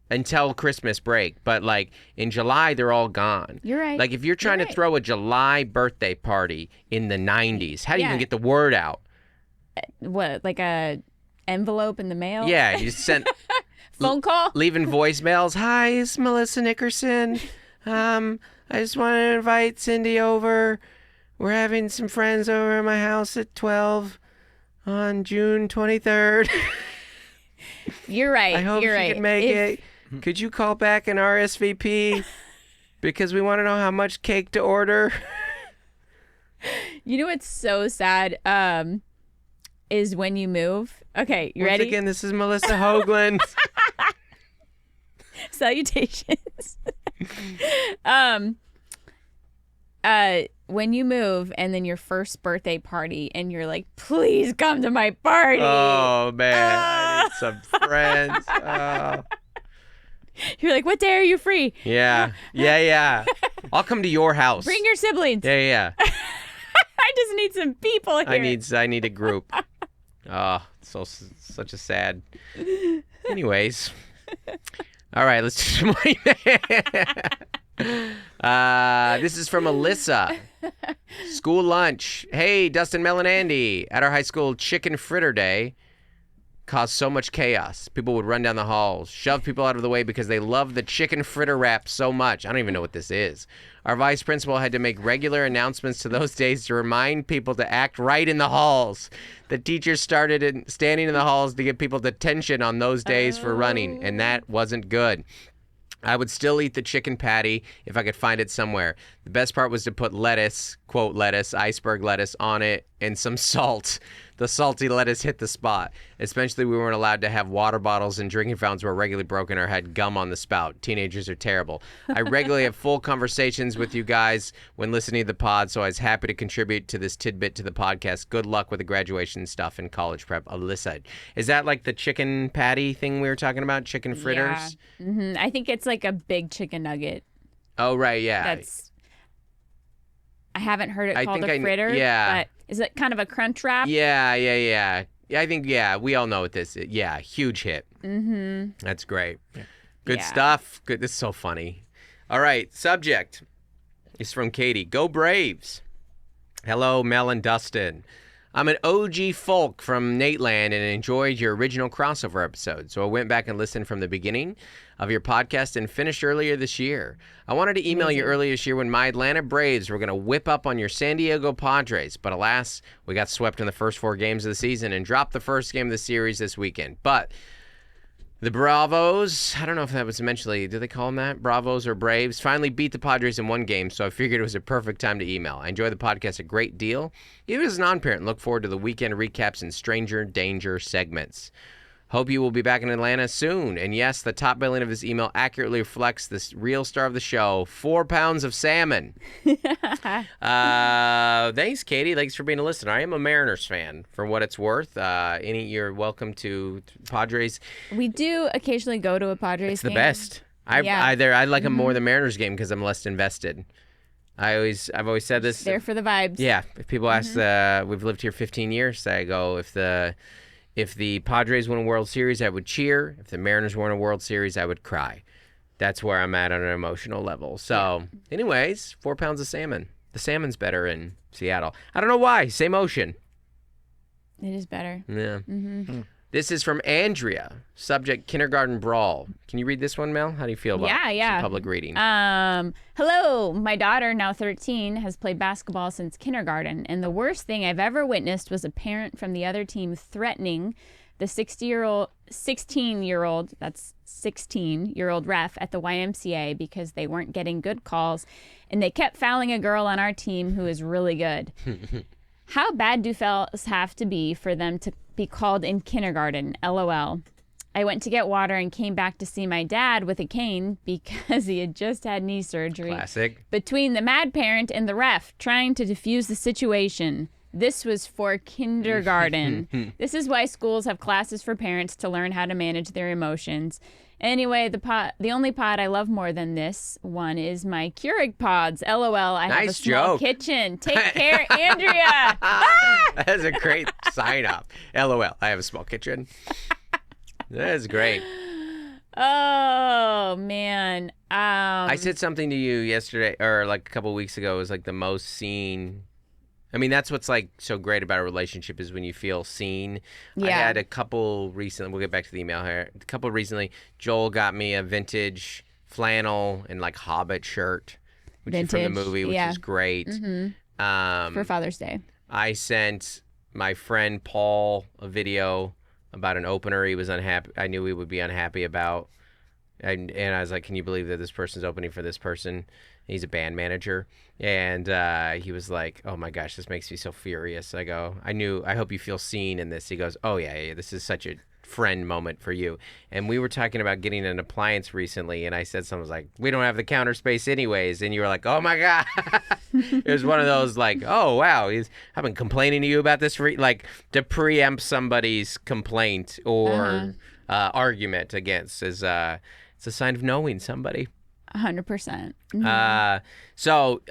until Christmas break. But like in July, they're all gone. You're right. Like if you're trying to throw a July birthday party in the 90s, how do you even get the word out? What, like a envelope in the mail? Yeah, you just sent phone call, leaving voicemails. Hi, it's Melissa Nickerson. I just want to invite Cindy over. We're having some friends over at my house at 12 on June 23rd. You're right. I hope you can make it. Could you call back an RSVP? Because we want to know how much cake to order. You know what's so sad is when you move. Okay, you ready? Once again, this is Melissa Hoagland. Salutations. When you move and then your first birthday party and you're like, please come to my party. Oh, man. I need some friends. Oh. You're like, what day are you free? Yeah. I'll come to your house. Bring your siblings. Yeah. I just need some people here. I need a group. Oh, such a sad. Anyways. All right, let's do some this is from Alyssa. School lunch. Hey, Dustin, Mel, and Andy. At our high school, chicken fritter day caused so much chaos. People would run down the halls, shove people out of the way because they loved the chicken fritter wrap so much. I don't even know what this is. Our vice principal had to make regular announcements to those days to remind people to act right in the halls. The teachers started standing in the halls to give people detention on those days for running, and that wasn't good. I would still eat the chicken patty if I could find it somewhere. The best part was to put lettuce, quote lettuce, iceberg lettuce, on it and some salt. The salty lettuce hit the spot. Especially we weren't allowed to have water bottles and drinking fountains were regularly broken or had gum on the spout. Teenagers are terrible. I regularly have full conversations with you guys when listening to the pod, so I was happy to contribute to this tidbit to the podcast. Good luck with the graduation stuff and college prep. Alyssa. Is that like the chicken patty thing we were talking about? Chicken fritters? Yeah. Mm-hmm. I think it's like a big chicken nugget. Oh, right, yeah. I haven't heard it called a fritter. But is it kind of a crunch wrap? Yeah. I think, we all know what this is. Yeah, huge hit. Mm-hmm. That's great. Good stuff. Good. This is so funny. All right, subject is from Katie. Go Braves. Hello, Mel and Dustin. I'm an OG folk from Nateland and enjoyed your original crossover episode, so I went back and listened from the beginning of your podcast and finished earlier this year. I wanted to email you earlier this year when my Atlanta Braves were going to whip up on your San Diego Padres, but alas, we got swept in the first 4 games of the season and dropped the first game of the series this weekend. But the Bravos, I don't know if that was eventually, do they call them that? Bravos or Braves, finally beat the Padres in 1 game, so I figured it was a perfect time to email. I enjoy the podcast a great deal. Even as a non-parent, look forward to the weekend recaps and stranger danger segments. Hope you will be back in Atlanta soon. And yes, the top billing of this email accurately reflects the real star of the show, 4 pounds of salmon. Thanks, Katie. Thanks for being a listener. I am a Mariners fan, for what it's worth. You're welcome to Padres. We do occasionally go to a Padres game. It's the best. I like them more than Mariners game because I'm less invested. I've always said this. There for the vibes. Yeah. If people ask, we've lived here 15 years, I go, if the Padres win a World Series, I would cheer. If the Mariners win a World Series, I would cry. That's where I'm at on an emotional level. So, anyways, 4 pounds of salmon. The salmon's better in Seattle. I don't know why. Same ocean. It is better. Yeah. This is from Andrea. Subject, kindergarten brawl. Can you read this one, Mel? How do you feel about some public reading? Hello. My daughter, now 13, has played basketball since kindergarten, and the worst thing I've ever witnessed was a parent from the other team threatening the 16-year-old ref at the YMCA because they weren't getting good calls, and they kept fouling a girl on our team who is really good. How bad do fouls have to be for them to be called in kindergarten? LOL. I went to get water and came back to see my dad with a cane because he had just had knee surgery. Classic. Between the mad parent and the ref trying to defuse the situation. This was for kindergarten. This is why schools have classes for parents to learn how to manage their emotions. Anyway, the only pod I love more than this one is my Keurig pods. LOL, I have a small kitchen. Take care, Andrea. That's a great sign up. LOL, I have a small kitchen. That is great. Oh, man. I said something to you yesterday, or like a couple of weeks ago. It was like the most seen. I mean, that's what's like so great about a relationship is when you feel seen. Yeah. I had a couple recently. We'll get back to the email here. A couple recently. Joel got me a vintage flannel and like Hobbit shirt, which is from the movie, which is great. For Father's Day. I sent my friend Paul a video about an opener he was unhappy. I knew he would be unhappy about. And I was like, can you believe that this person's opening for this person? He's a band manager. And he was like, oh my gosh, this makes me so furious. I go, I hope you feel seen in this. He goes, oh yeah, this is such a friend moment for you. And we were talking about getting an appliance recently, and I said something like, we don't have the counter space anyways. And you were like, oh my God. It was one of those like, oh wow, I've been complaining to you about this, like to preempt somebody's complaint or argument against is it's a sign of knowing somebody. 100%. So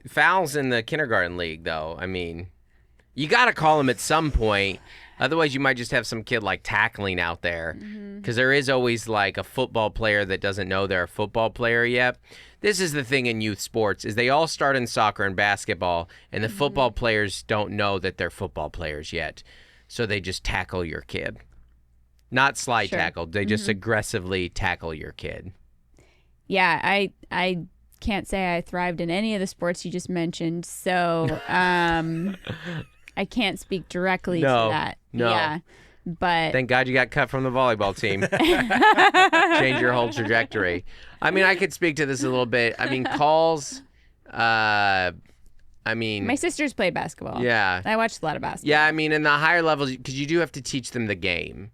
fouls in the kindergarten league, though. I mean, you got to call them at some point. Otherwise, you might just have some kid like tackling out there. Because there is always like a football player that doesn't know they're a football player yet. This is the thing in youth sports is they all start in soccer and basketball, and the football players don't know that they're football players yet. So they just tackle your kid. Not slide tackle. They just aggressively tackle your kid. Yeah, I can't say I thrived in any of the sports you just mentioned, so I can't speak directly to that. No. Yeah, but thank God you got cut from the volleyball team. Change your whole trajectory. I mean, I could speak to this a little bit. I mean, calls. My sisters played basketball. Yeah, I watched a lot of basketball. Yeah, I mean, in the higher levels, because you do have to teach them the game.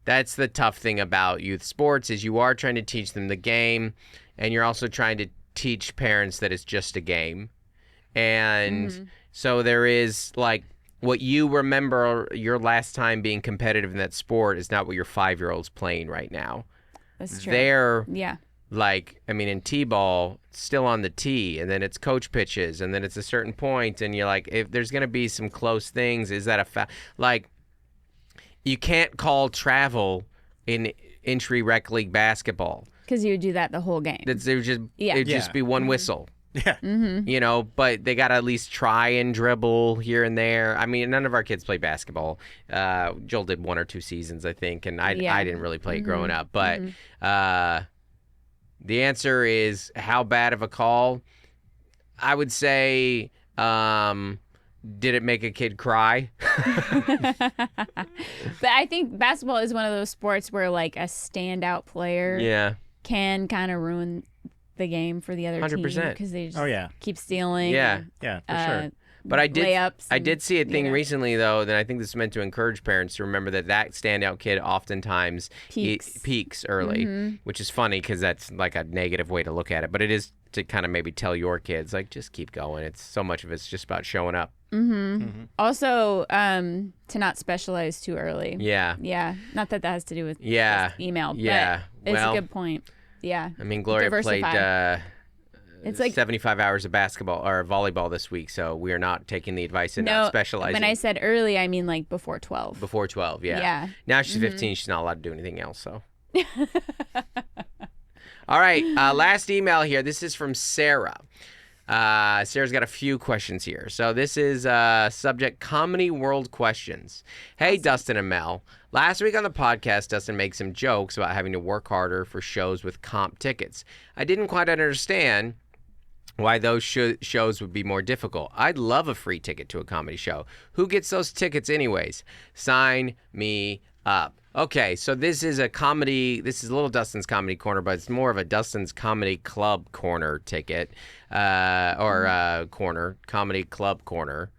That's the tough thing about youth sports is you are trying to teach them the game, and you're also trying to teach parents that it's just a game. And so there is like what you remember your last time being competitive in that sport is not what your 5-year-old's playing right now. That's true. They're like, I mean, in T-ball, it's still on the tee, and then it's coach pitches, and then it's a certain point, and you're like, if there's going to be some close things, is that a foul? Like, you can't call travel in entry rec league basketball. Because you would do that the whole game. It would just be one whistle. Yeah. You know, but they got to at least try and dribble here and there. I mean, none of our kids play basketball. Joel did 1 or 2 seasons, I think, and I didn't really play growing up. But the answer is, how bad of a call? I would say, did it make a kid cry? But I think basketball is one of those sports where like a standout player can kind of ruin the game for the other 100%. Team because they just keep stealing. Yeah, for sure. But I did see a thing know. recently, though, that I think this is meant to encourage parents to remember that standout kid oftentimes peaks early, which is funny because that's like a negative way to look at it. But it is to kind of maybe tell your kids, like, just keep going. It's so much of it's just about showing up. Also, to not specialize too early. Yeah. Not that has to do with email, but it's a good point. Yeah. I mean, Gloria played it's like 75 hours of basketball or volleyball this week, so we are not taking the advice and not specializing. When I said early, I mean like before 12. Before 12, yeah. Now she's 15, she's not allowed to do anything else, so. All right, last email here. This is from Sarah. Sarah's got a few questions here. So this is subject Comedy World Questions. Hey, Dustin and Mel. Last week on the podcast, Dustin makes some jokes about having to work harder for shows with comp tickets. I didn't quite understand why those shows would be more difficult. I'd love a free ticket to a comedy show. Who gets those tickets anyways? Sign me up. Okay, so this is a Little Dustin's Comedy Corner, but it's more of a Dustin's Comedy Club Corner ticket, corner, Comedy Club Corner.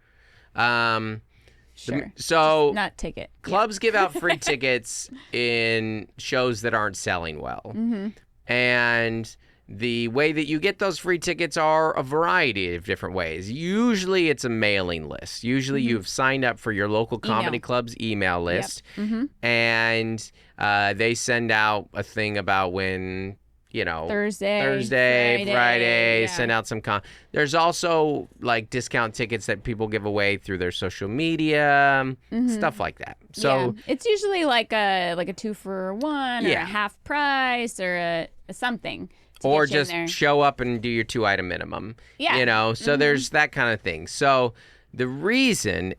Sure. So not ticket. Clubs give out free tickets in shows that aren't selling well. And the way that you get those free tickets are a variety of different ways. Usually it's a mailing list. Usually you've signed up for your local comedy club's email list. And they send out a thing about when, Thursday, Friday, send out some There's also like discount tickets that people give away through their social media, stuff like that. So it's usually like a 2-for-1 or a half price or a something. Or just show up and do your 2-item minimum. Yeah. So there's that kind of thing. So the reason,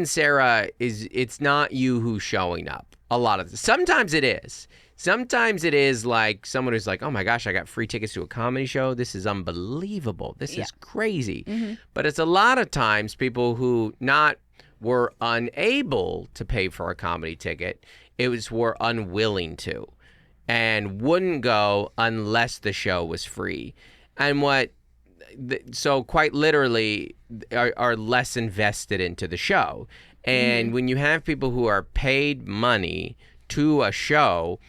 Sarah, is it's not you who's showing up a lot of this. Sometimes it is. Sometimes it is like someone who's like, oh my gosh, I got free tickets to a comedy show. This is unbelievable. This is crazy. But it's a lot of times people who were unable to pay for a comedy ticket. Were unwilling to. And wouldn't go unless the show was free. And so quite literally are less invested into the show. And when you have people who are paid money to a show,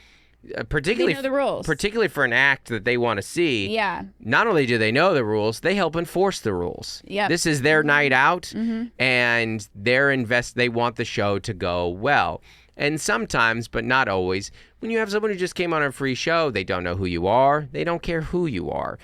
particularly they know the rules. Particularly for an act that they want to see, not only do they know the rules, they help enforce the rules. This is their night out, and they want the show to go well. And sometimes, but not always, when you have someone who just came on a free show, they don't know who you are. They don't care who you are.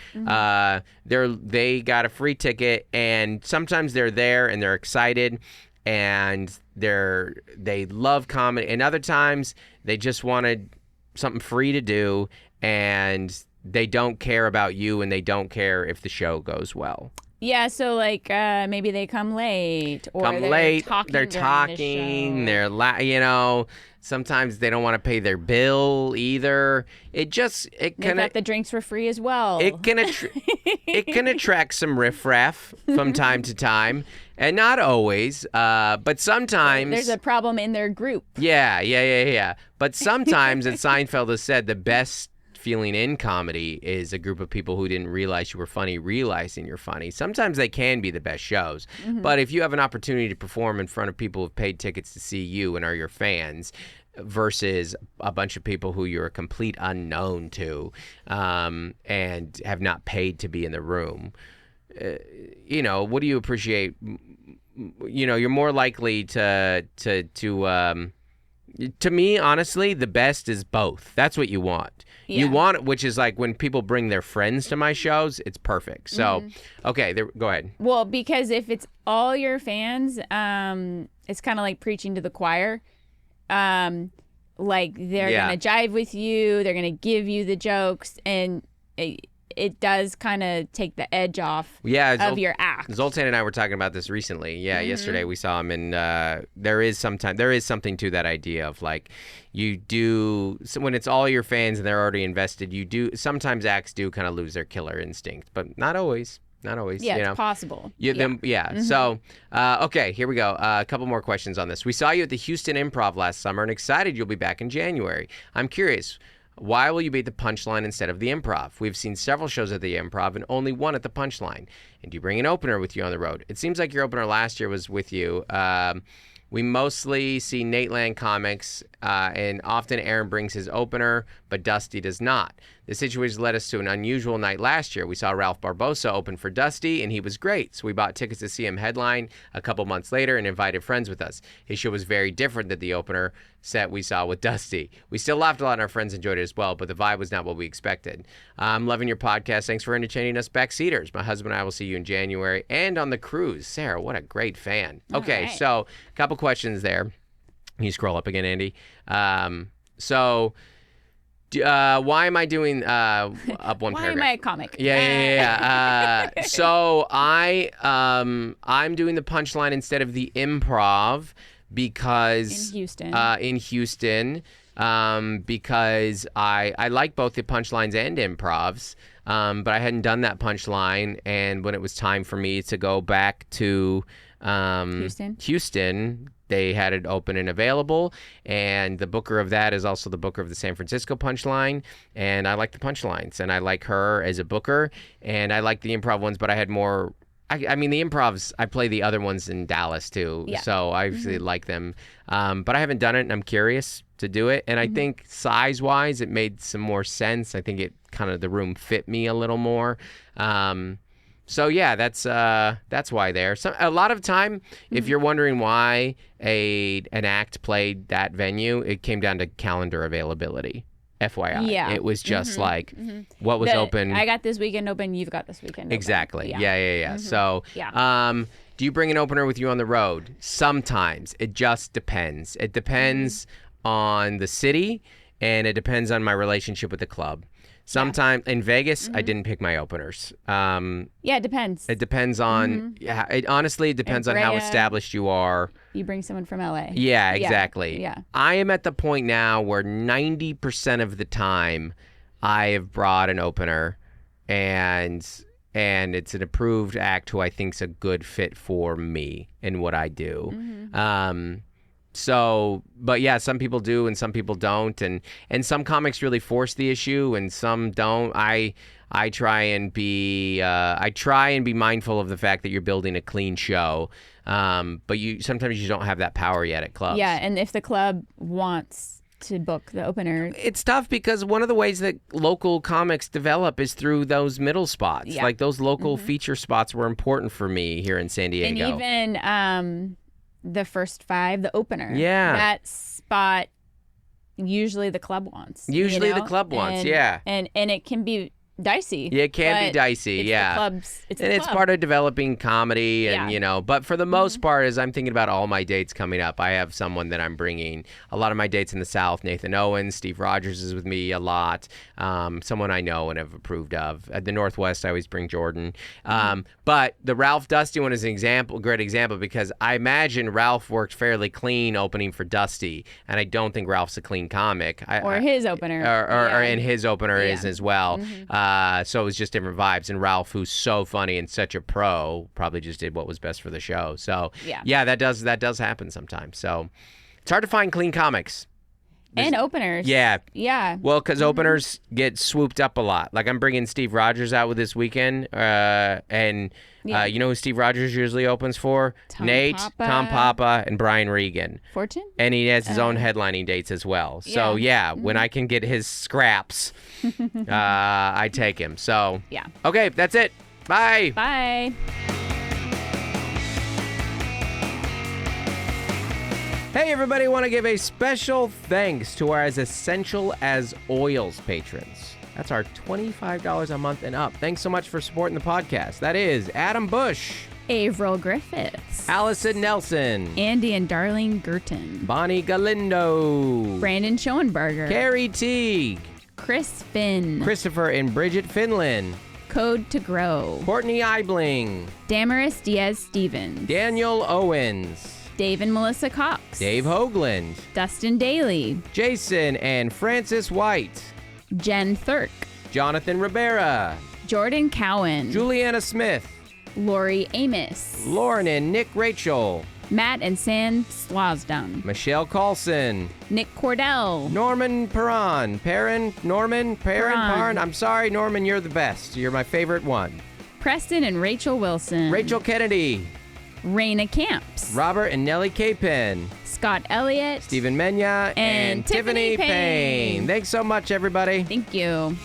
They got a free ticket, and sometimes they're there and they're excited and they love comedy. And other times they just wanted something free to do, and they don't care about you, and they don't care if the show goes well. Yeah, so like maybe they come late, or they're talking. Sometimes they don't want to pay their bill either. They thought the drinks were free as well. It can attract some riffraff from time to time, and not always. But sometimes there's a problem in their group. Yeah. But sometimes, as Seinfeld has said, the best feeling in comedy is a group of people who didn't realize you were funny realizing you're funny. Sometimes they can be the best shows, but if you have an opportunity to perform in front of people who've paid tickets to see you and are your fans versus a bunch of people who you're a complete unknown to and have not paid to be in the room, what do you appreciate? You're more likely to me, honestly, the best is both. That's what you want. You want, which is like when people bring their friends to my shows, it's perfect. So, okay, go ahead. Well, because if it's all your fans, it's kind of like preaching to the choir. Like they're going to jive with you. They're going to give you the jokes. And it does kind of take the edge off of your act. Zoltan and I were talking about this recently. Yeah, yesterday we saw him, and there is something to that idea of like when it's all your fans and they're already invested, sometimes acts do kind of lose their killer instinct, but not always. Not always. Yeah, it's possible. So, okay, here we go. A couple more questions on this. We saw you at the Houston Improv last summer and excited you'll be back in January. I'm curious, why will you be at the Punchline instead of the Improv? We've seen several shows at the Improv and only one at the Punchline. And do you bring an opener with you on the road? It seems like your opener last year was with you. We mostly see Nateland comics, and often Aaron brings his opener, but Dusty does not. The situation led us to an unusual night last year. We saw Ralph Barbosa open for Dusty, and he was great. So we bought tickets to see him headline a couple months later and invited friends with us. His show was very different than the opener set we saw with Dusty. We still laughed a lot, and our friends enjoyed it as well, but the vibe was not what we expected. I'm loving your podcast. Thanks for entertaining us backseaters. My husband and I will see you in January and on the cruise. Sarah, what a great fan. Okay, so a couple questions there. Can you scroll up again, Andy? Why am I doing up one paragraph? Why am I a comic? Yeah. So I'm doing the Punchline instead of the Improv because in Houston because I like both the Punchlines and Improvs, but I hadn't done that Punchline, and when it was time for me to go back to Houston, they had it open and available, and the booker of that is also the booker of the San Francisco Punchline, and I like the Punchlines, and I like her as a booker, and I like the Improv ones, but I had more. I mean, the Improvs, I play the other ones in Dallas too, so I obviously like them, but I haven't done it, and I'm curious to do it, and I think size-wise, it made some more sense. I think it kind of the room fit me a little more. So yeah, that's why there. So a lot of time, if you're wondering why an act played that venue, it came down to calendar availability. FYI, it was just what was open. I got this weekend open. You've got this weekend open. Exactly. Yeah. So, do you bring an opener with you on the road? Sometimes. It just depends. It depends on the city, and it depends on my relationship with the club. Sometimes in Vegas, I didn't pick my openers. It depends. It depends on. It honestly depends on how established you are. You bring someone from LA. Yeah, exactly. Yeah. I am at the point now where 90% of the time, I have brought an opener, and it's an approved act who I think's a good fit for me and what I do. So, but yeah, some people do and some people don't, and some comics really force the issue and some don't. I try and be mindful of the fact that you're building a clean show, but sometimes you don't have that power yet at clubs. Yeah, and if the club wants to book the opener, it's tough because one of the ways that local comics develop is through those middle spots. Yeah. Like those local feature spots were important for me here in San Diego. And even the first 5, the opener. Yeah. That spot, usually the club wants. Usually the club wants, yeah. And it can be dicey. Yeah, it can be dicey, it's part of developing comedy, and but for the most part, as I'm thinking about all my dates coming up, I have someone that I'm bringing. A lot of my dates in the South, Nathan Owens, Steve Rogers is with me a lot, someone I know and have approved of. At the Northwest, I always bring Jordan. But the Ralph Dusty one is an great example, because I imagine Ralph worked fairly clean opening for Dusty, and I don't think Ralph's a clean comic. His opener. And his opener is as well. So it was just different vibes. And Ralph, who's so funny and such a pro, probably just did what was best for the show. So that does happen sometimes. So it's hard to find clean comics. And openers. Yeah. Yeah. Well, because openers get swooped up a lot. Like I'm bringing Steve Rogers out with this weekend, and you know who Steve Rogers usually opens for? Nate, Tom Papa, and Brian Regan. Fortune? And he has his own headlining dates as well. So when I can get his scraps, I take him. So okay, that's it. Bye. Bye. Hey everybody, I want to give a special thanks to our As Essential as Oils patrons. That's our $25 a month and up. Thanks so much for supporting the podcast. That is Adam Bush, Avril Griffiths, Allison Nelson, Andy and Darlene Gurton, Bonnie Galindo, Brandon Schoenberger, Carrie Teague, Chris Finn, Christopher and Bridget Finland, Code to Grow. Courtney Eibling. Damaris Diaz-Stevens. Daniel Owens. Dave and Melissa Cox. Dave Hoagland. Dustin Daly. Jason and Francis White. Jen Thurk. Jonathan Rivera. Jordan Cowan. Juliana Smith. Lori Amos. Lauren and Nick Rachel. Matt and Sam Slosdom. Michelle Carlson. Nick Cordell. Norman Norman Perrin. I'm sorry, Norman, you're the best. You're my favorite one. Preston and Rachel Wilson. Rachel Kennedy. Raina Camps. Robert and Nellie Capen. Scott Elliott. Stephen Menya. And Tiffany Payne. Thanks so much, everybody. Thank you.